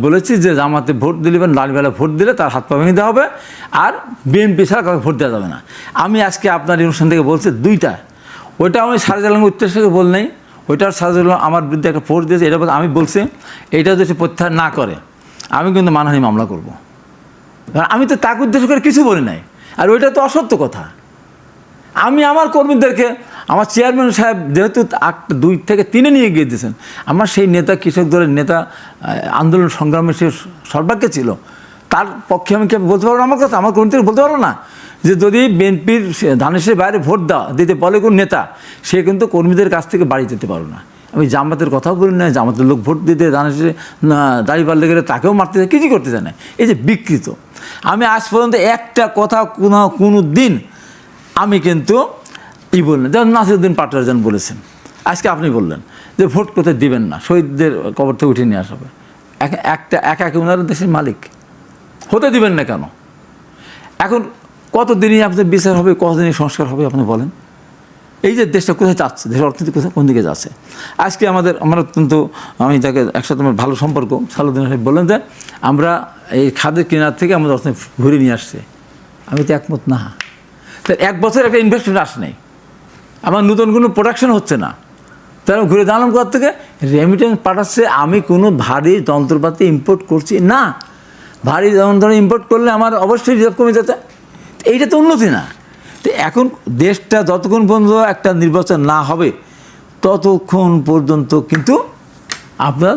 বলেছি যে জামাতে ভোট দিলে, লালবেলা ভোট দিলে তার হাত পা ভেঙে দেওয়া হবে, আর বিএনপি ছাড়া কাউকে ভোট দেওয়া যাবে না। আমি আজকে আপনার অনুষ্ঠান থেকে বলছি 2টা, ওইটা আমি সারিজ আলমের উদ্দেশ্যে বল নেই, ওইটার সারিজ আলম আমার বিরুদ্ধে একটা পোস্ট দিয়েছে, এটা আমি বলছি এইটা যদি প্রত্যাহার না করে আমি কিন্তু মানহানি মামলা করব। আমি তো তাকে উদ্দেশ্য করে কিছু বলি নাই, আর ওইটা তো অসত্য কথা। আমি আমার কর্মীদেরকে আমার চেয়ারম্যান সাহেব যেহেতু 2 থেকে 3 নিয়ে গিয়ে দিয়েছেন, আমার সেই নেতা কৃষক দলের নেতা আন্দোলন সংগ্রামে সে সর্বাগ্যে ছিল, তার পক্ষে আমি কি বলতে পারবো না আমার কথা? আমার কর্মীদের বলতে পারবো না যে যদি বিএনপির ধানেশের বাইরে ভোট দিতে বলে কোন নেতা, সে কিন্তু কর্মীদের কাছ থেকে বাড়ি যেতে পারো না। আমি জামাতের কথাও বলি না, জামাতের লোক ভোট দিতে ধানেশে দাঁড়িপাল্লা গেলে তাকেও মারতে যায়, কিছুই করতে চায় না। এই যে বিকৃত, আমি আজ পর্যন্ত একটা কথা কোনো দিন আমি কিন্তু বললেন, যেমন নাসিরউদ্দিন পাটোয়ারি বলেছেন, আজকে আপনি বললেন যে ভোট কোথায় দিবেন না, শহীদদের কবর থেকে উঠিয়ে নিয়ে আসা হবে। একা ওনারা দেশের মালিক, হতে দিবেন না কেন? এখন কতদিনই আপনাদের বিচার হবে, কতদিনই সংস্কার হবে আপনি বলেন? এই যে দেশটা কোথায় যাচ্ছে, দেশের অর্থনীতি কোথায় কোন দিকে যাচ্ছে? আজকে আমার অত্যন্ত, আমি তাকে একসাথে আমার ভালো সম্পর্ক, সালুদ্দিন সাহেব বললেন যে আমরা এই খাদের কিনার থেকে আমাদের অর্থনীতি ঘুরে নিয়ে আসছে। আমি তো একমত না। তো 1 বছর একটা ইনভেস্টমেন্ট আসে নাই, আমার নতুন কোনো প্রোডাকশন হচ্ছে না, তারা ঘুরে দাঁড়ালাম কোথা থেকে? রেমিটেন্স পাঠাচ্ছে। আমি কোনো ভারী যন্ত্রপাতি ইম্পোর্ট করছি না। ভারী যন্ত্র ইম্পোর্ট করলে আমার অবশ্যই রিজার্ভ কমে যেতে, এইটা তো উন্নতি না। তো এখন দেশটা যতক্ষণ পর্যন্ত একটা নির্বাচন না হবে ততক্ষণ পর্যন্ত কিন্তু আপনার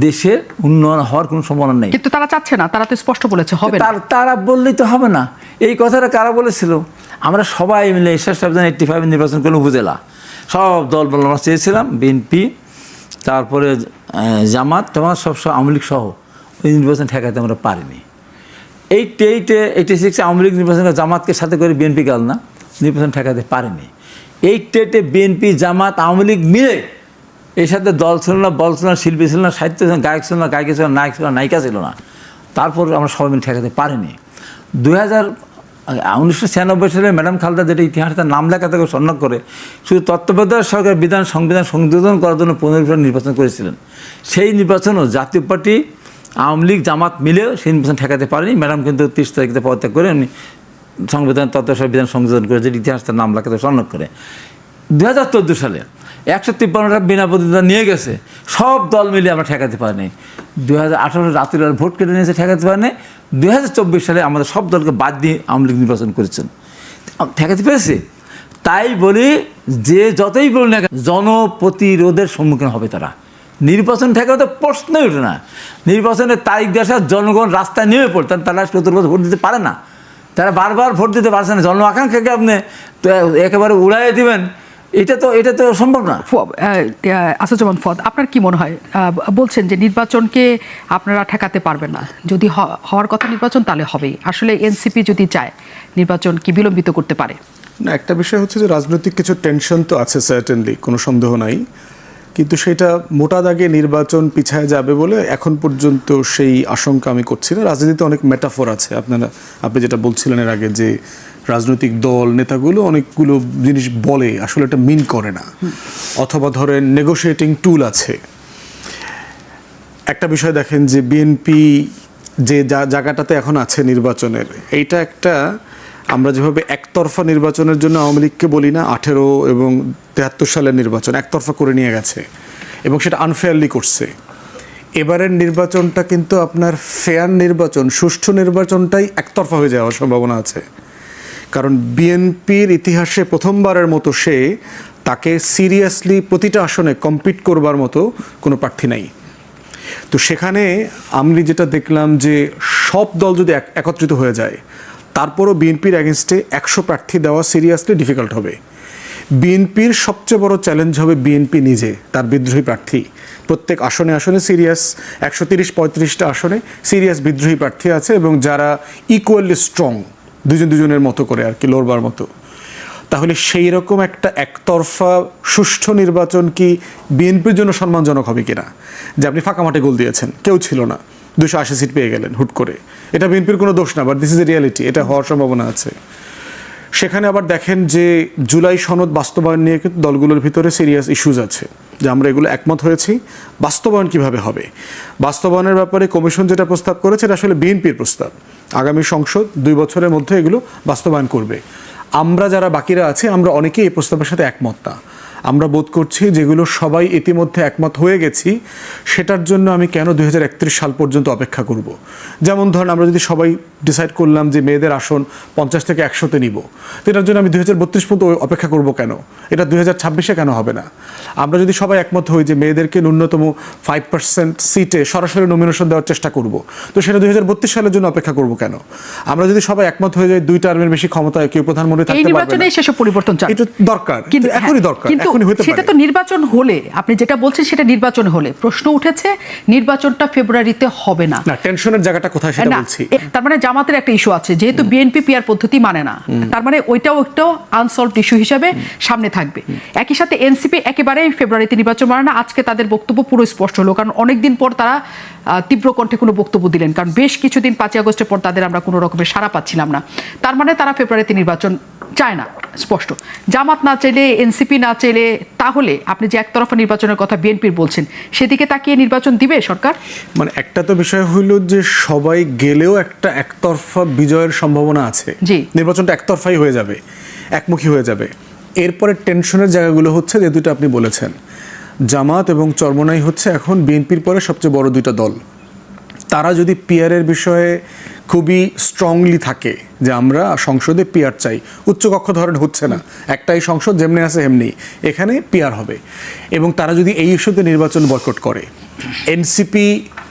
দেশের উন্নয়ন হওয়ার কোনো সম্ভাবনা নেই। কিন্তু তারা চাচ্ছে না, তারা তো স্পষ্ট বলেছে হবে না। তারা বললেই তো হবে না। এই কথাটা কারা বলেছিল? আমরা সবাই মিলে 85 নির্বাচন করলে উপজেলা সব দল বল আমরা চেয়েছিলাম, বিএনপি, তারপরে জামাত সব আওয়ামী লীগ সহ ওই নির্বাচন ঠেকাতে আমরা পারিনি। 86 আওয়ামী লীগ নির্বাচন জামাতকে সাথে করে বিএনপি গেল না, নির্বাচন ঠেকাতে পারেনি। 88 বিএনপি জামাত আওয়ামী লীগ মিলে এর সাথে দল ছিল না, বল ছিল না, শিল্পী ছিল না, সাহিত্য ছিল না, গায়ক ছিল না, গায়িকা ছিল না, নায়ক ছিল না, নায়িকা ছিল না, তারপর আমরা সবাই মিলে ঠেকাতে পারিনি। 1996 সালে ম্যাডাম খালেদা যেটা ইতিহাসে তার নাম লেখা থেকে সন্ন্যাস করে শুধু তত্ত্বাবধায়ক সরকার সংবিধান সংশোধন করার জন্য 15 নির্বাচন করেছিলেন। সেই নির্বাচনও জাতীয় পার্টি আওয়ামী লীগ জামাত মিলেও সেই নির্বাচন ঠেকাতে পারেনি। ম্যাডাম কিন্তু 30 তারিখে পদত্যাগ করে উনি সংবিধান তত্ত্বাবধায়ক সংশোধন করে যেটা ইতিহাস তার নাম লেখাতে সন্ন্যাস করে। 2014 সালে 153টা বিনা প্রতিদ্বন্দ্বিতা নিয়ে গেছে, সব দল মিলে আমরা ঠেকাতে পারিনি। 2018 রাতের ভোট কেটে নিয়েছে, ঠেকাতে পারিনি। 2024 সালে আমাদের সব দলকে বাদ দিয়ে আওয়ামী লীগ নির্বাচন করেছেন, ঠেকাতে পেরেছে। তাই বলি যে যতই বলুন না, জনপ্রতিরোধের সম্মুখীন হবে তারা। নির্বাচন ঠেকাতে তো প্রশ্নই ওঠে না। নির্বাচনের তারিখ দেওয়ার জনগণ রাস্তায় নেমে পড়তেন, তারা 70 ভোট দিতে পারে না, তারা বারবার ভোট দিতে পারছে না। জন আকাঙ্ক্ষাকে আপনি তো একেবারে উড়াইয়ে দেবেন, এটা তো সম্ভব না। আসাদুজ্জামান ফুয়াদ, আপনার কি মনে হয়? বলছেন যে নির্বাচনকে আপনারা ঠেকাতে পারবেন না, যদি হওয়ার কথা নির্বাচন তাহলে হবেই। আসলে এনসিপি যদি চায় নির্বাচন কি বিলম্বিত করতে পারে? না, একটা বিষয় হচ্ছে যে রাজনৈতিক কিছু টেনশন তো আছে, সার্টেনলি, কোনো সন্দেহ নাই, কিন্তু সেটা মোটা দাগে নির্বাচন পিছায় যাবে বলে এখন পর্যন্ত সেই আশঙ্কা আমি করছি না। রাজনীতিতে অনেক মেটাফোর আছে, আপনি যেটা বলছিলেন এর আগে, যে রাজনৈতিক দল নেতাগুলো অনেকগুলো জিনিস বলে, আসলে এটা মিন করে না, অথবা ধরেন নেগোশিয়েটিং টুল আছে। একটা বিষয় দেখেন যে বিএনপি যে জায়গাটাতে এখন আছে নির্বাচনের, এইটা একটা, আমরা যেভাবে একতরফা নির্বাচনের জন্য আওয়ামী লীগকে বলি না, 18 এবং 73 সালের নির্বাচন একতরফা করে নিয়ে গেছে এবং সেটা আনফেয়ারলি করছে। এবারের নির্বাচনটা কিন্তু আপনার ফেয়ার নির্বাচন, সুষ্ঠু নির্বাচনটাই একতরফা হয়ে যাওয়ার সম্ভাবনা আছে। কারণ বিএনপির ইতিহাসে প্রথমবারের মতো তাকে সিরিয়াসলি প্রতিটা আসনে কম্পিট করবার মতো কোনো প্রার্থী নাই। তো সেখানে আমি যেটা দেখলাম যে সব দল যদি একত্রিত হয়ে যায়, তারপরও বিএনপির অ্যাগেনস্টে 100 প্রার্থী দেওয়া সিরিয়াসলি ডিফিকাল্ট হবে। বিএনপির সবচেয়ে বড় চ্যালেঞ্জ হবে বিএনপি নিজে, তার বিদ্রোহী প্রার্থী। প্রত্যেক আসনে সিরিয়াস 130-35টা আসনে সিরিয়াস বিদ্রোহী প্রার্থী আছে, এবং যারা ইকুয়ালি স্ট্রং, দুজনের মতো করে আর কি, লড়বার মতো। তাহলে সেই রকম একটা একতরফা সুষ্ঠু নির্বাচন কি বিএনপির জন্য সম্মানজনক হবে কিনা? যে আপনি ফাঁকা মাঠে গোল দিয়েছেন, কেউ ছিল না, 280 সিট পেয়ে গেলেন হুট করে, এটা বিএনপির কোনো দোষ না, but this is a reality, এটা হওয়ার সম্ভাবনা আছে। সেখানে আবার দেখেন যে জুলাই সনদ বাস্তবায়ন নিয়ে কিন্তু দলগুলোর ভিতরে সিরিয়াস ইস্যুজ আছে, যে আমরা এগুলো একমত হয়েছি, বাস্তবায়ন কিভাবে হবে। বাস্তবায়নের ব্যাপারে কমিশন যেটা প্রস্তাব করেছে, এটা আসলে বিএনপির প্রস্তাব। আগামী সংসদ 2 বছরের মধ্যে এগুলো বাস্তবায়ন করবে। আমরা যারা বাকিরা আছি, আমরা অনেকেই এই প্রস্তাবের সাথে একমত না। আমরা বোধ করছি যেগুলো সবাই ইতিমধ্যে একমত হয়ে গেছি, সেটার জন্য আমি কেন 2031 সাল পর্যন্ত অপেক্ষা করব। যেমন ধরেন আমরা যদি সবাই ডিসাইড করলাম যে মেয়েদের আসন 50 থেকে 100-তে নিব, তো এটার জন্য আমি 2032 পর্যন্ত অপেক্ষা করব কেন? এটা 2026-এ কেন হবে না? আমরা যদি সবাই একমত হই যে মেয়েদেরকে ন্যূনতম 5% সিটে সরাসরি নমিনেশন দেওয়ার চেষ্টা করব, তো সেটা 2032 সালের জন্য অপেক্ষা করব কেন? আমরা যদি সবাই একমত হয়ে যাই 2 টার্মের বেশি ক্ষমতায় কেউ প্রধানমন্ত্রী এই থাকতে পারবে নির্বাচনে না, সেসব পরিবর্তন চান। এটা দরকার, কিন্তু এখনই দরকার, কিন্তু এখনই হতে সেটা পারে। তো নির্বাচন হলে, আপনি যেটা বলছেন সেটা নির্বাচন হলে, প্রশ্ন উঠেছে নির্বাচনটা ফেব্রুয়ারিতে হবে না। না, টেনশনের জায়গাটা কোথায় সেটা না, বলছি। তার মানে জামাতের একটা ইস্যু আছে, যেহেতু বিএনপি পিআর পদ্ধতি মানে না, তার মানে ওইটাও একটা আনসলভড ইস্যু হিসাবে সামনে থাকবে। একই সাথে এনসিপি একেবারেই ফেব্রুয়ারিতে নির্বাচন মানে না। আজকে তাদের বক্তব্য পুরো স্পষ্ট হলো, কারণ অনেকদিন পর তারা তীব্র কণ্ঠে কোনো বক্তব্য দিলেন, কারণ বেশ কিছুদিন 5 আগস্টের পর তাদের আমরা কোনো রকমের সাড়া পাচ্ছিলাম না। তার মানে তারা ফেব্রুয়ারিতে নির্বাচন চায় না, স্পষ্ট। জামাত না চাইলে, এনসিপি না চাইলে, তাহলে আপনি যে একতরফা নির্বাচনের কথা বিএনপির বলছেন, সেদিকে তাকিয়ে নির্বাচন দিবে সরকার? মানে একটা তো বিষয় হইল যে সবাই গেলেও একটা একতরফা বিজয়ের সম্ভাবনা আছে। জি। নির্বাচনটা একতরফাই হয়ে যাবে, একমুখী হয়ে যাবে। এরপরে টেনশনের জায়গাগুলো হচ্ছে যে দুটো আপনি বলেছেন, জামাত এবং চরমোনাই হচ্ছে এখন বিএনপির পরে সবচেয়ে বড় দুইটা দল। তারা যদি পিআরের বিষয়ে খুবই স্ট্রংলি থাকে যে আমরা সংসদে পিআর চাই, উচ্চকক্ষ ধরেন হচ্ছে না, একটাই সংসদ যেমনি আছে এমনি, এখানে পিআর হবে, এবং তারা যদি এই ইস্যুতে নির্বাচন বয়কট করে, এনসিপি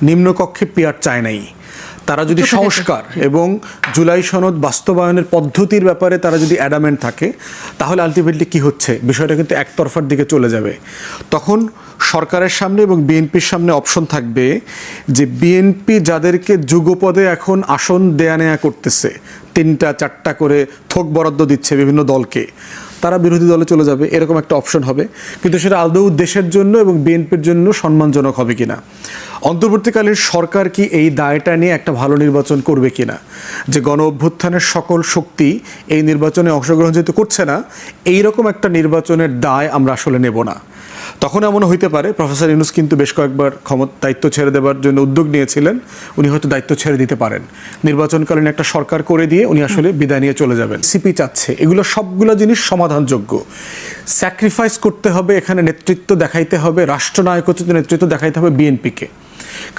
নিম্নকক্ষে পিআর চায় নাই, তারা যদি সংস্কার এবং জুলাই সনদ বাস্তবায়নের পদ্ধতির ব্যাপারে তারা যদি অ্যাডামেন্ট থাকে, তাহলে আলটিমেটলি কি হচ্ছে, বিষয়টা কিন্তু একতরফার দিকে চলে যাবে। তখন সরকারের সামনে এবং বিএনপির সামনে অপশন থাকবে যে বিএনপি যাদেরকে যুগপদে এখন আসন দেয়া নেয়া করতেছে, 3টা-4টা করে থোক বরাদ্দ দিচ্ছে বিভিন্ন দলকে, তারা বিরোধী দলে চলে যাবে, এরকম একটা অপশন হবে। কিন্তু সেটা আদৌ দেশের জন্য এবং বিএনপির জন্য সম্মানজনক হবে কিনা, অন্তর্বর্তীকালীন সরকার কি এই দায়টা নিয়ে একটা ভালো নির্বাচন করবে কিনা, যে গণ অভ্যুত্থানের সকল শক্তি এই নির্বাচনে অংশগ্রহণ যেহেতু করছে না, এইরকম একটা নির্বাচনের দায় আমরা আসলে নেব না। তখন এমনও হইতে পারে, প্রফেসর ইউনূস কিন্তু বেশ কয়েকবার দায়িত্ব ছেড়ে দেওয়ার জন্য উদ্যোগ নিয়েছিলেন, উনি হয়তো দায়িত্ব ছেড়ে দিতে পারেন, নির্বাচনকালীন একটা সরকার করে দিয়ে উনি আসলে বিদায় নিয়ে চলে যাবেন। সিপি চাচ্ছে এগুলো সবগুলো জিনিস সমাধানযোগ্য। স্যাক্রিফাইস করতে হবে, এখানে নেতৃত্ব দেখাইতে হবে, রাষ্ট্রনায়কোচিত নেতৃত্ব দেখাইতে হবে বিএনপিকে,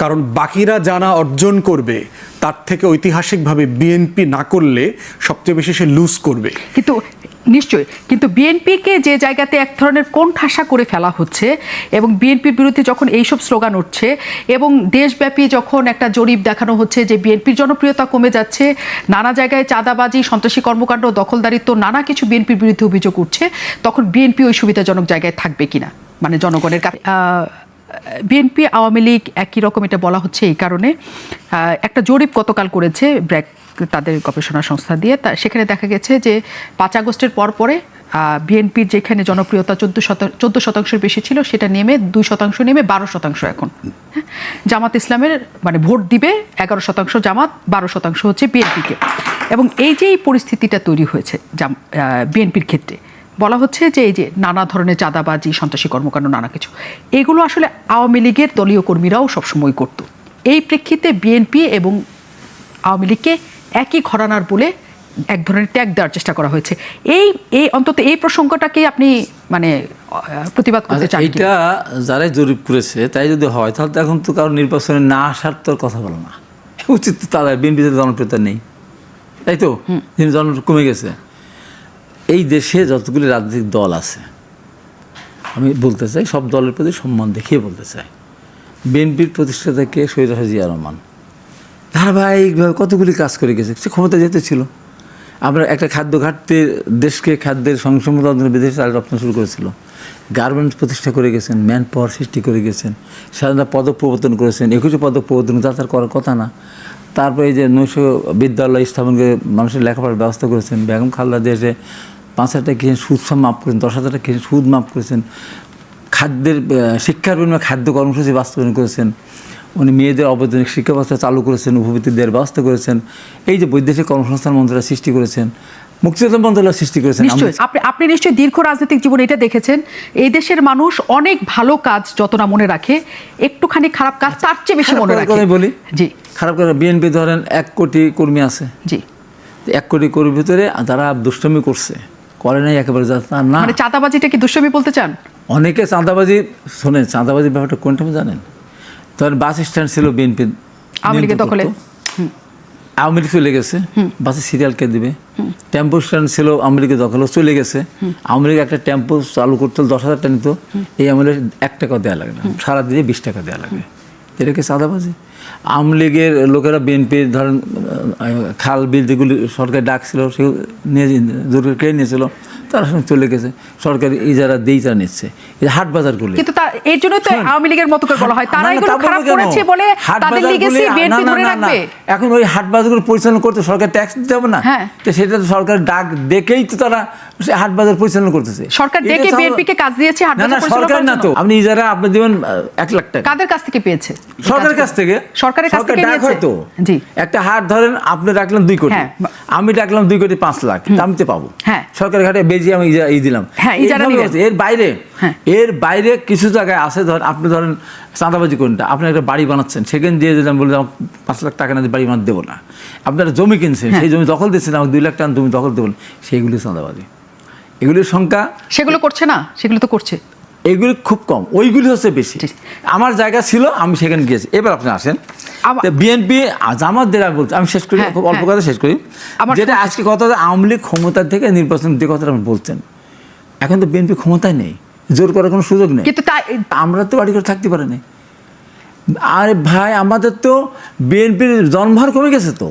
কারণ বাকিরা জানা অর্জন করবে তার থেকে ঐতিহাসিকভাবে বিএনপি না করলে সবচেয়ে বেশি সে লুজ করবে। কিন্তু নিশ্চয়ই, কিন্তু বিএনপিকে যে জায়গাতে এক ধরনের কোণঠাসা করে ফেলা হচ্ছে, এবং বিএনপির বিরুদ্ধে যখন এইসব স্লোগান উঠছে, এবং দেশব্যাপী যখন একটা জরিপ দেখানো হচ্ছে যে বিএনপির জনপ্রিয়তা কমে যাচ্ছে, নানা জায়গায় চাঁদাবাজি, সন্ত্রাসী কর্মকাণ্ড, দখলদারিত্ব, নানা কিছু বিএনপির বিরুদ্ধে অভিযোগ উঠছে, তখন বিএনপি ওই সুবিধাজনক জায়গায় থাকবে কিনা, মানে জনগণের কাছে। বিএনপি আওয়ামী লীগ একই রকম, এটা বলা হচ্ছে এই কারণে, একটা জরিপ গতকাল করেছে ব্র্যাক, তাদের গবেষণা সংস্থা দিয়ে, সেখানে দেখা গেছে যে 5 আগস্টের পরে বিএনপির যেখানে জনপ্রিয়তা 14% বেশি ছিল, সেটা নেমে 2% নেমে 12% এখন। জামাত ইসলামের মানে ভোট দিবে 11% জামাত, 12% হচ্ছে বিএনপিকে। এবং এই যে এই পরিস্থিতিটা তৈরি হয়েছে বিএনপির ক্ষেত্রে, বলা হচ্ছে যে এই যে নানা ধরনের চাঁদাবাজি, সন্ত্রাসী কর্মকাণ্ড, নানা কিছু, এগুলো আসলে আওয়ামী লীগের দলীয় কর্মীরাও সবসময় করত। এই প্রেক্ষিতে বিএনপি এবং আওয়ামী লীগকে একই ঘরানার বলে এক ধরনের ট্যাগ দেওয়ার চেষ্টা করা হয়েছে। এই অন্তত এই প্রসঙ্গটাকে আপনি মানে প্রতিবাদ করতে চান? এটা যারাই জরিপ করেছে তাই যদি হয়, তাহলে তো এখন তো কারণ নির্বাচনে না আসার তো কথা বলো না, উচিত তো তাদের বিএনপিতে জনপ্রিয়তা নেই, তাই তো, জন কমে গেছে। এই দেশে যতগুলি রাজনৈতিক দল আছে, আমি বলতে চাই সব দলের প্রতি সম্মান দেখিয়ে বলতে চাই, বিএনপির প্রতিষ্ঠাতা কে? শহীদ জিয়া রহমান ধারাবাহিকভাবে কতগুলি কাজ করে গেছে, সে ক্ষমতা যেতে ছিল। আমরা একটা খাদ্য ঘাটতির দেশকে খাদ্যের সংসম্মতার জন্য বিদেশে চাল রপ্তানি শুরু করেছিল, গার্মেন্টস প্রতিষ্ঠা করে গেছেন, ম্যান পাওয়ার সৃষ্টি করে গেছেন, স্বাধীনতা পদক প্রবর্তন করেছেন, 21 পদক প্রবর্তন, তার করার কথা না। তারপরে এই যে 900 বিদ্যালয় স্থাপন করে মানুষের লেখাপড়ার ব্যবস্থা করেছেন, বেগম খালেদা দেশে 5,000 টাকা কিনে সুদ মাফ করেছেন, 10,000 টাকা কিনে সুদ মাফ করেছেন, খাদ্যের শিক্ষার বিনিময়ে খাদ্য কর্মসূচি বাস্তবায়ন করেছেন, উনি মেয়েদের অবৈতনিক শিক্ষা ব্যবস্থা চালু করেছেন, উপবৃত্তি দেওয়ার ব্যবস্থা করেছেন, এই যে বৈদেশিক কর্মসংস্থান মন্ত্রণালয় সৃষ্টি করেছেন, মুক্তিযোদ্ধা মন্ত্রণালয় সৃষ্টি করেছেন। আপনি নিশ্চয়ই দীর্ঘ রাজনৈতিক জীবনে এটা দেখেছেন, এই দেশের মানুষ অনেক ভালো কাজ যত না মনে রাখে, একটুখানি খারাপ কাজ তার চেয়ে বেশি মনে রাখে। বলি জি, খারাপ করে বিএনপি ধরেন 1 কোটি কর্মী আছে, জি, 1 কোটি কর্মীর ভিতরে যারা দুষ্টমি করছে, করে নাই একেবারে, তার না মানে চাঁদাবাজিটা কি দুষ্টমি বলতে চান? অনেকে চাঁদাবাজি শোনেন, চাঁদাবাজির ব্যাপারটা কোনটা জানেন? তখন বাস স্ট্যান্ড ছিল বিএনপি আওয়ামী লীগের দখলে। আওয়ামী লীগ চলে গেছে, বাসে সিরিয়াল কে দিবে? টেম্পো স্ট্যান্ড ছিল আওয়ামী লীগের দখলে, চলে গেছে। আওয়ামী লীগ একটা টেম্পো চালু করতে 10,000 টাকা নিত, এই আওয়ামী লীগ 1 টাকা দেওয়া লাগে না, সারাদিনে 20 টাকা দেওয়া লাগে। এটা কি চাঁদাবাজি? আওয়ামী লীগের লোকেরা বিএনপির ধরেন খাল বিল যেগুলি সরকার ডাকছিল সেগুলো নিয়ে জোর করে কেড়ে নিয়েছিল, তারা সঙ্গে চলে গেছে, সরকারি ইজারা দিয়েই তারা নিচ্ছে। এই হাট বাজারগুলি, কিন্তু এর জন্য তো আওয়ামী লীগের মতো করে বলা হয় তারা এগুলো খারাপ করেছে বলে তাদের লিগেসি বিএনপি ধরে রাখবে। এখন ওই হাট বাজারগুলো পরিচালনা করতে সরকার ট্যাক্স দিতে হবে না? তো সেটা তো সরকার ডাক ডেকেই তো তারা হাট বাজার পরিচালনা করতেছে। সরকার ডেকে বিএনপি কে কাজ দিয়েছে হাট বাজার পরিচালনা সরকার না তো, আপনি ইজারা আপনি দিবেন 1 লাখ টাকা, কাদের কাছ থেকে পেয়েছে? সরকারের কাছ থেকে। সরকারের কাছ থেকে নিয়েছে হয়তো জি। একটা হাট ধরেন আপনি রাখলেন 2 কোটি, আমি রাখলাম 2 কোটি 5 লাখ, আমি তো পাবো। সরকারের ঘাটে বেজি আমি দিলাম, এর বাইরে কিছু জায়গায় আছে। ধরেন আপনি ধরেন চাঁদাবাজি কোনটা, আপনি একটা বাড়ি বানাচ্ছেন, সেখানে দিয়ে দিলাম, বললাম 5 লাখ টাকা না দিয়ে বাড়ি বানাতে দেবো না। আপনারা জমি কিনছেন, সেই জমি দখল দিচ্ছেন, আমাকে 2 লাখ টাকা জমি দখল দেবেন, সেইগুলি চাঁদাবাজি। এগুলির সংখ্যা সেগুলো করছে না, সেগুলো তো করছে, এগুলি খুব কম, ওইগুলি হচ্ছে বেশি। আমার জায়গা ছিল, আমি সেখানে গিয়েছি। এবার আপনি আসেন বিএনপি জামাতদের, আমি বলছি, আমি শেষ করি, খুব অল্প কথা শেষ করি। যেটা আজকে কথা, আওয়ামী লীগ ক্ষমতার থেকে নির্বাচন যে কথাটা আপনি বলছেন, এখন তো বিএনপি ক্ষমতায় নেই, জোর করার কোনো সুযোগ নেই। কিন্তু আমরা তো বাড়ি করে থাকতে পারি না। আরে ভাই, আমাদের তো বিএনপির জন্মহার কমে গেছে। তো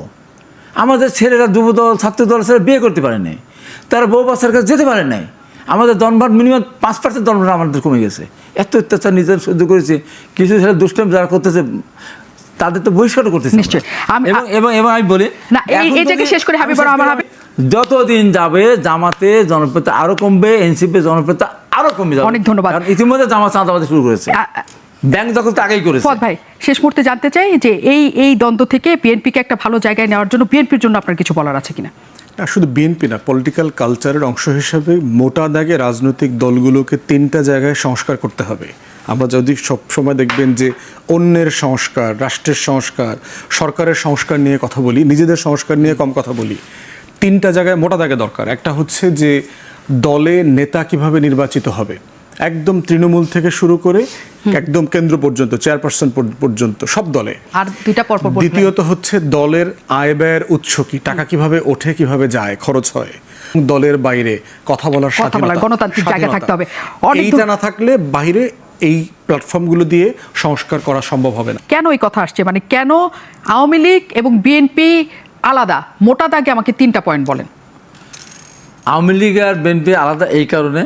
আমাদের ছেলেরা যুবদল ছাত্রদল ছেলে বিয়ে করতে পারে নাই, তারা বউ বাচ্চার কাছে যেতে পারে নাই। আমাদের জন্মহার মিনিমাম 5% জন্মহার আমাদের কমে গেছে। এত অত্যাচার নিজের সহ্য করেছে। কিছু ছেলে দুষ্টামি যারা করতেছে তাদের তো বহিষ্কার করতেছে। এবং আমি বলি যতদিন যাবে জামাতে জনপ্রিয়তা আরো কমবে, এনসিপি জনপ্রিয়তা আরো কমে যাবে। অনেক ধন্যবাদ। ইতিমধ্যে জামাত চাঁদাবাজি শুরু করেছে, ব্যাংক দখল তো আগেই করেছে। ভাই, শেষ মুহূর্তে জানতে চাই যে এই দ্বন্দ্ব থেকে বিএনপিকে একটা ভালো জায়গায় নেওয়ার জন্য বিএনপির জন্য আপনার কিছু বলার আছে কিনা? শুধু বিএনপি না, পলিটিক্যাল কালচারের অংশ হিসাবে মোটা দাগে রাজনৈতিক দলগুলোকে 3টা জায়গায় সংস্কার করতে হবে। আমরা যদি সবসময় দেখবেন যে অন্যের সংস্কার, রাষ্ট্রের সংস্কার, সরকারের সংস্কার নিয়ে কথা বলি, নিজেদের সংস্কার নিয়ে কম কথা বলি। 3টা জায়গায় মোটা দাগে দরকার। একটা হচ্ছে যে দলে নেতা কিভাবে নির্বাচিত হবে, একদম তৃণমূল থেকে শুরু করে একদম কেন্দ্র পর্যন্ত, চেয়ারপারসন পর্যন্ত সব দলে। আর 2টা পরপর। দ্বিতীয়ত হচ্ছে দলের আয় ব্যয়ের উৎস কি, টাকা কিভাবে ওঠে, কিভাবে যায়, খরচ হয়। দলের বাইরে কথা বলার স্বাধীনতা, গণতান্ত্রিক জায়গা থাকতে হবে। এইটা না থাকলে বাইরে এই প্ল্যাটফর্মগুলো দিয়ে সংস্কার করা সম্ভব হবে না। কেন এই কথা আসছে, মানে কেন আওয়ামী লীগ এবং বিএনপি আলাদা? মোটা দাগে আমাকে 3টা পয়েন্ট বলেন। আওয়ামী লীগ আর বিএনপি আলাদা এই কারণে,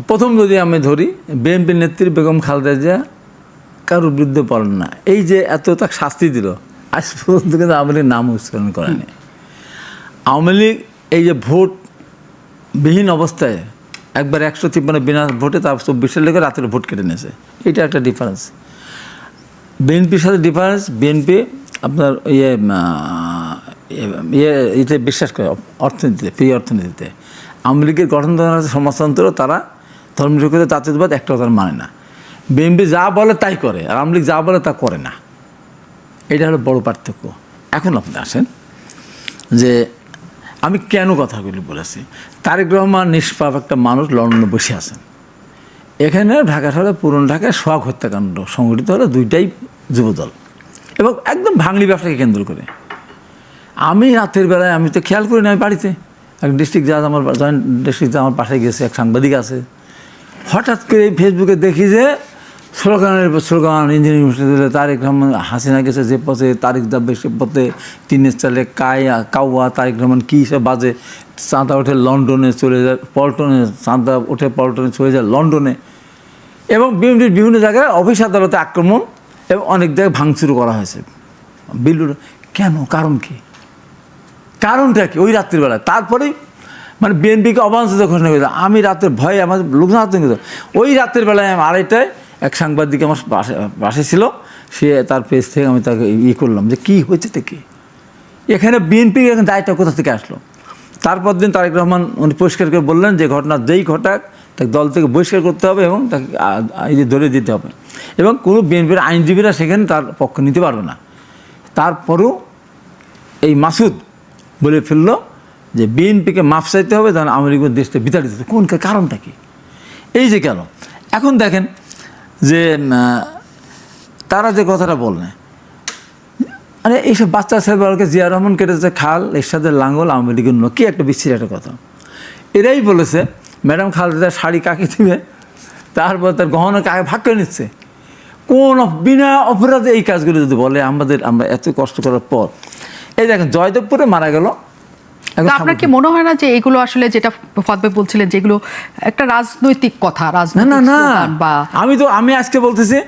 প্রথম যদি আমি ধরি, বিএনপির নেত্রী বেগম খালেদা জিয়া কারোর বিরুদ্ধে পড়েন না। এই যে এত তাকে শাস্তি দিল, আজ পর্যন্ত কিন্তু আওয়ামী লীগ নাম উচ্চারণ করেনি। আওয়ামী লীগ এই যে ভোট বিহীন অবস্থায় একবার 153 বিনা ভোটে, তার 24 লেগে রাতের ভোট কেটে নিয়েছে। এটা একটা ডিফারেন্স বিএনপির সাথে। ডিফারেন্স, বিএনপি আপনার এতে বিশ্বাস করে, অর্থনীতিতে, ফ্রি অর্থনীতিতে। আওয়ামী লীগের গঠনতন্ত্র আছে, সমাজতন্ত্র, তারা ধর্মনিরপেক্ষ জাতীয়তাবাদ একটা তারা মানে না। বিএনপি যা বলে তাই করে, আর আওয়ামী লীগ যা বলে তা করে না। এটা হলো বড় পার্থক্য। এখন আপনি আসেন যে আমি কেন কথাগুলি বলেছি। তারেক রহমান নিষ্পাপ একটা মানুষ লন্ডনে বসে আছেন। এখানে ঢাকা শহরে, পুরনো ঢাকায় সোহাগ হত্যাকাণ্ড সংঘটিত হলো 2টাই যুবদল এবং একদম ভাঙড়ি ব্যবসাকে কেন্দ্র করে। আমি রাতের বেলায়, আমি তো খেয়াল করি না, আমি বাড়িতে, এক ডিস্ট্রিক্ট জাজ, আমার জয়েন্ট ডিস্ট্রিক্ট জাজ আমার পাশে গেছে, এক সাংবাদিক আছে। হঠাৎ করে ফেসবুকে দেখি যে স্লোগানের স্লোগান, ইঞ্জিনিয়ারিং ইউনিভার্সিটিতে তারেক রহমান, হাসিনা গেছে যে পথে, তারেক যাবে সে পথে, টিনের চালে কাউয়া, তারেক রহমান কী সব বাজে, চাঁদা ওঠে লন্ডনে চলে যায়, পল্টনে চাঁদা ওঠে, পল্টনে চলে যায় লন্ডনে। এবং বিভিন্ন জায়গায় অফিস আদালতে আক্রমণ এবং অনেক জায়গায় ভাঙচুর করা হয়েছে। বিল্ডুর কেন, কারণ কি, কারণটা কি? ওই রাত্রিবেলায় তারপরেই মানে বিএনপিকে অবাঞ্ছিত ঘোষণা করেছে। আমি রাতের ভয়ে আমার লোকজন আতঙ্কিত। ওই রাতের বেলায় আমি 2:30টায় এক সাংবাদিক আমার পাশে ছিল, সে তার পেজ থেকে আমি তাকে করলাম যে কী হয়েছে থেকে এখানে বিএনপির এখন দায়টা কোথা থেকে আসলো। তারপর দিন তারেক রহমান উনি পরিষ্কার করে বললেন যে ঘটনা যেই ঘটাক তাকে দল থেকে বহিষ্কার করতে হবে এবং তাকে ধরে দিতে হবে, এবং কোনো বিএনপির আইনজীবীরা সেখানে তার পক্ষ নিতে পারবে না। তারপরেও এই মাসুদ বলে ফেললো যে বিএনপিকে মাফ চাইতে হবে, তখন আওয়ামী লীগের দেশটা বিতাড়িত। কোন কারণটা কি? এই যে কেন এখন দেখেন যে তারা যে কথাটা বললেন, আরে এইসব বাচ্চা ছেলেবেলাকে জিয়া রহমান কেটেছে খাল, এরশাদের লাঙ্গল, আওয়ামী লীগের ন, কি একটা বিচ্ছিরি একটা কথা। এরাই বলেছে ম্যাডাম খালেদা শাড়ি কাকে দিবে, তারপর তার গহনা কাকে ভাগ করে নিচ্ছে। কোন বিনা অপরাধে এই কাজগুলো যদি বলে, আমরা এত কষ্ট করার পর, এই দেখেন জয়দেবপুরে মারা গেল। তা আপনার কি মনে হয় না যে এগুলো আসলে, যেটা ফাদ ভাই বলছিলেন, যেগুলো একটা রাজনৈতিক কথা, রাজনৈতিক স্লোগান বা আমি আজকে বলতেছি,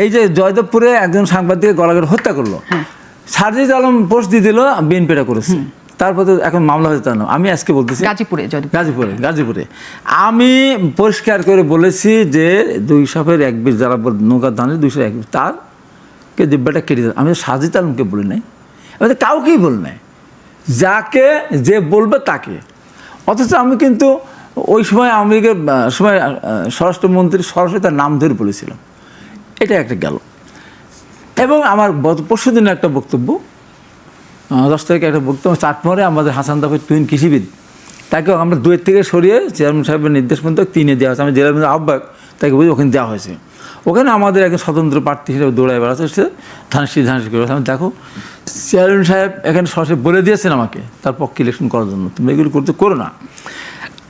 এই যে জয়দেবপুরে একজন সাংবাদিক গলাগড় হত্যা করলো, সার্জিস আলম পোস্ট দিয়ে দিল বিএনপিটা করেছে, তারপর তো এখন মামলা হয়েছে তার নাম। আমি আজকে বলতেছি গাজীপুরে আমি পরিষ্কার করে বলেছি যে 200 এক বিশ যারা নৌকার ধানের 201 তারকে দিব্যাটা কেটে দেয়। আমি সার্জিস আলমকে বলি নাই, আমি কাউকেই বলি নাই, যাকে যে বলবে তাকে। অথচ আমি কিন্তু ওই সময় আওয়ামী লীগের সময় স্বরাষ্ট্রমন্ত্রী সরাসরি তার নাম ধরে বলেছিলাম। এটা একটা গেল। এবং আমার পরশু দিনে একটা বক্তব্য, 10 তারিখে একটা বক্তব্য, চাটমোহরে আমাদের হাসান দাফের তুহিন কৃষিবিদ, তাকেও আমরা 2 থেকে সরিয়ে চেয়ারম্যান সাহেবের নির্দেশ মতো 3-এ দেওয়া হয়েছে। আমি জেলা আহ্বায়ক, তাকে বুঝি ওখানে দেওয়া হয়েছে। ওখানে আমাদের একজন স্বতন্ত্র প্রার্থী হিসেবে দৌড়ায় বেড়াতে এসেছে, ধানসি করে। আমি দেখো চেয়ারম্যান সাহেব এখানে সরাসরি বলে দিয়েছেন আমাকে তার পক্ষে ইলেকশন করার জন্য, তুমি এগুলো করো না।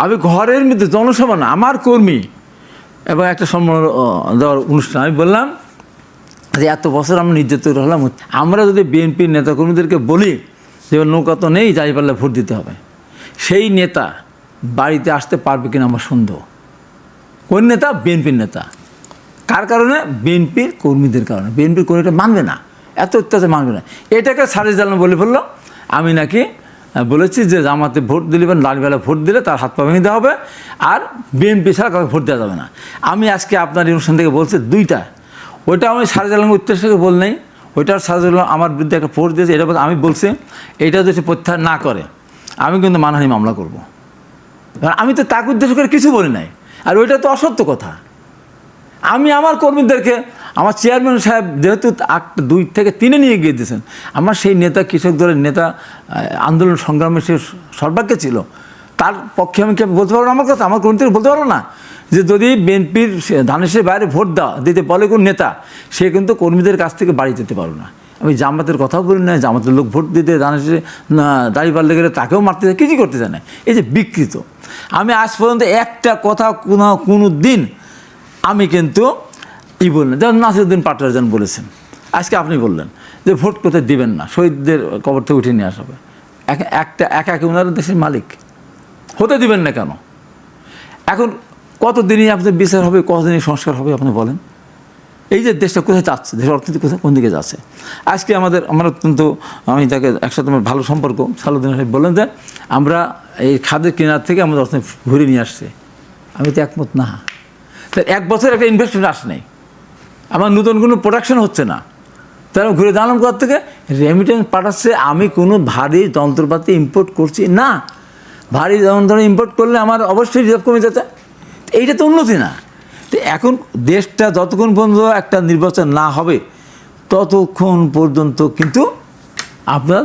আমি ঘরের মধ্যে জনসভা না, আমার কর্মী এবং একটা সম্মান দেওয়ার অনুষ্ঠান, আমি বললাম যে এত বছর আমরা নির্যাতিত হলাম, আমরা যদি বিএনপির নেতাকর্মীদেরকে বলি যে নৌকা তো নেই, যাই পারলে ভোট দিতে হবে, সেই নেতা বাড়িতে আসতে পারবে কিনা আমার সন্দেহ। কোন নেতা? বিএনপির নেতা। কার কারণে? বিএনপির কর্মীদের কারণে। বিএনপির কর্মীটা মানবে না, এত অত্যাচার মানবে না। এটাকে সার্জিস আলম বলে ফেললো আমি নাকি বলেছি যে জামাতে ভোট দিলে, লালবেলা ভোট দিলে তার হাত পা ভেঙে দেওয়া হবে, আর বিএনপি ছাড়া কাউকে ভোট দেওয়া যাবে না। আমি আজকে আপনার অনুষ্ঠান থেকে বলছি 2টা, ওইটা আমি সার্জিস আলমের উদ্দেশ্যে বল নাই, ওইটার সার্জিস আলম আমার বিরুদ্ধে একটা পোস্ট দিয়েছে, এটা আমি বলছি এটা যদি প্রত্যাহার না করে আমি কিন্তু মানহানি মামলা করব। আমি তো তাকে উদ্দেশ্য করে কিছু বলি নাই, আর ওইটা তো অসত্য কথা। আমি আমার কর্মীদেরকে, আমার চেয়ারম্যান সাহেব যেহেতু 2 থেকে 3-এ নিয়ে গিয়ে দিয়েছেন, আমার সেই নেতা, কৃষক দলের নেতা, আন্দোলন সংগ্রামে সে সর্বাগ্রে ছিল, তার পক্ষে আমি কি বলতে পারবো না আমার কথা? আমার কর্মীদের বলতে পারবো না যে যদি বিএনপির ধানেশের বাইরে ভোট দিতে বলে কোন নেতা, সে কিন্তু কর্মীদের কাছ থেকে বাড়ি যেতে পারবে না। আমি জামাতের কথাও বলি না, জামাতের লোক ভোট দিতে ধানেশে দাঁড়িপাল্লে গেলে তাকেও মারতে যায়, কিছু করতে চায় না। এই যে বিকৃত, আমি আজ পর্যন্ত একটা কথা কোনো দিন আমি কিন্তু বললেন, যেমন নাসিরউদ্দিন পাটোয়ারি বলেছেন, আজকে আপনি বললেন যে ভোট কোথায় দিবেন না, শহীদদের কবর থেকে উঠিয়ে নিয়ে আসা হবে। একা ওনারা দেশের মালিক, হতে দিবেন না কেন? এখন কতদিনই আপনার বিচার হবে, কতদিনই সংস্কার হবে আপনি বলেন? এই যে দেশটা কোথায় যাচ্ছে, দেশের অর্থনীতি কোথায়, কোন দিকে যাচ্ছে? আজকে আমার অত্যন্ত, আমি তাকে একসাথে আমার ভালো সম্পর্ক, সালুদ্দিন সাহেব বললেন যে আমরা এই খাদের কিনার থেকে আমাদের অর্থনীতি ঘুরে নিয়ে আসছে। আমি তো একমত না। তাই 1 বছর একটা ইনভেস্টমেন্ট আসে নাই, আমার নতুন কোনো প্রোডাকশন হচ্ছে না, তারা ঘুরে দাঁড়ালাম কোথা থেকে? রেমিটেন্স পাঠাচ্ছে। আমি কোনো ভারী যন্ত্রপাতি ইম্পোর্ট করছি না। ভারী যন্ত্র ইম্পোর্ট করলে আমার অবশ্যই রিজার্ভ কমে যেতে, এইটা তো উন্নতি না। তো এখন দেশটা যতক্ষণ পর্যন্ত একটা নির্বাচন না হবে ততক্ষণ পর্যন্ত কিন্তু আপনার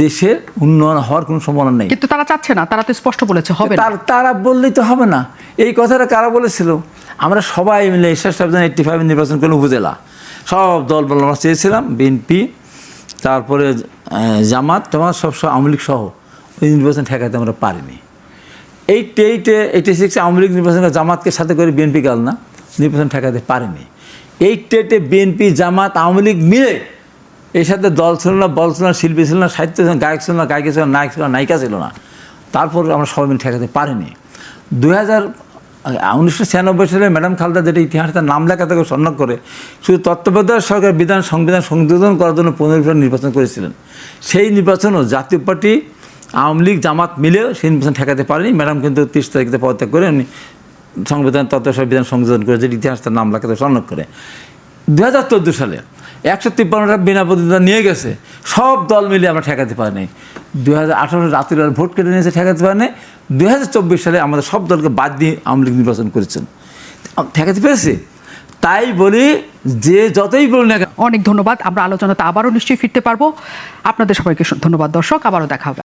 দেশের উন্নয়ন হওয়ার কোনো সম্ভাবনা নেই। কিন্তু তারা চাচ্ছে না, তারা তো স্পষ্ট বলেছে হবে না। তারা বললেই তো হবে না। এই কথাটা কারা বলেছিল? আমরা সবাই মিলে 85 নির্বাচন করলে উপজেলা সব দল বল আমরা চেয়েছিলাম, বিএনপি, তারপরে জামাত সব আওয়ামী লীগ সহ ওই নির্বাচন ঠেকাতে আমরা পারিনি। 86 আওয়ামী লীগ নির্বাচন জামাতকে সাথে করে বিএনপি গেল না, নির্বাচন ঠেকাতে পারেনি। 88 বিএনপি, জামাত, আওয়ামী লীগ মিলে এর সাথে দল ছিল না, বল ছিল না, শিল্পী ছিল না, সাহিত্য ছিল না, গায়ক ছিল না, গায়িকা ছিল না, নায়ক ছিল না, নায়িকা ছিল না। তারপর আমরা সবাই মিলে ঠেকাতে পারিনি। 1996 সালে ম্যাডাম খালেদা যেটা ইতিহাসে তার নাম লেখা থেকে সন্ন্যাস করে শুধু তত্ত্বাবধায়ক সরকার সংবিধান সংশোধন করার জন্য 15 নির্বাচন করেছিলেন। সেই নির্বাচনও জাতীয় পার্টি, আওয়ামী লীগ, জামাত মিলেও সেই নির্বাচন ঠেকাতে পারেনি। ম্যাডাম কিন্তু 30 তারিখে পদত্যাগ করে উনি সংবিধান সংবিধান সংশোধন করে যেটা ইতিহাস তার নাম লেখাতে সন্ন্যাস করে। 2014 সালে 153টা বিনা প্রতিদ্বন্দ্বিতা নিয়ে গেছে, সব দল মিলে আমরা ঠেকাতে পারিনি। 2018 রাত্রির ভোট কেটে নিয়েছে, ঠেকাতে পারেনি। 2024 সালে আমাদের সব দলকে বাদ দিয়ে আওয়ামী লীগ নির্বাচন করেছেন, ঠেকাতে পেরেছে। তাই বলি যে যতই বলুন না। অনেক ধন্যবাদ। আমরা আলোচনাতে আবারও নিশ্চয়ই ফিরতে পারবো। আপনাদের সবাইকে ধন্যবাদ। দর্শক, আবারও দেখা হবে।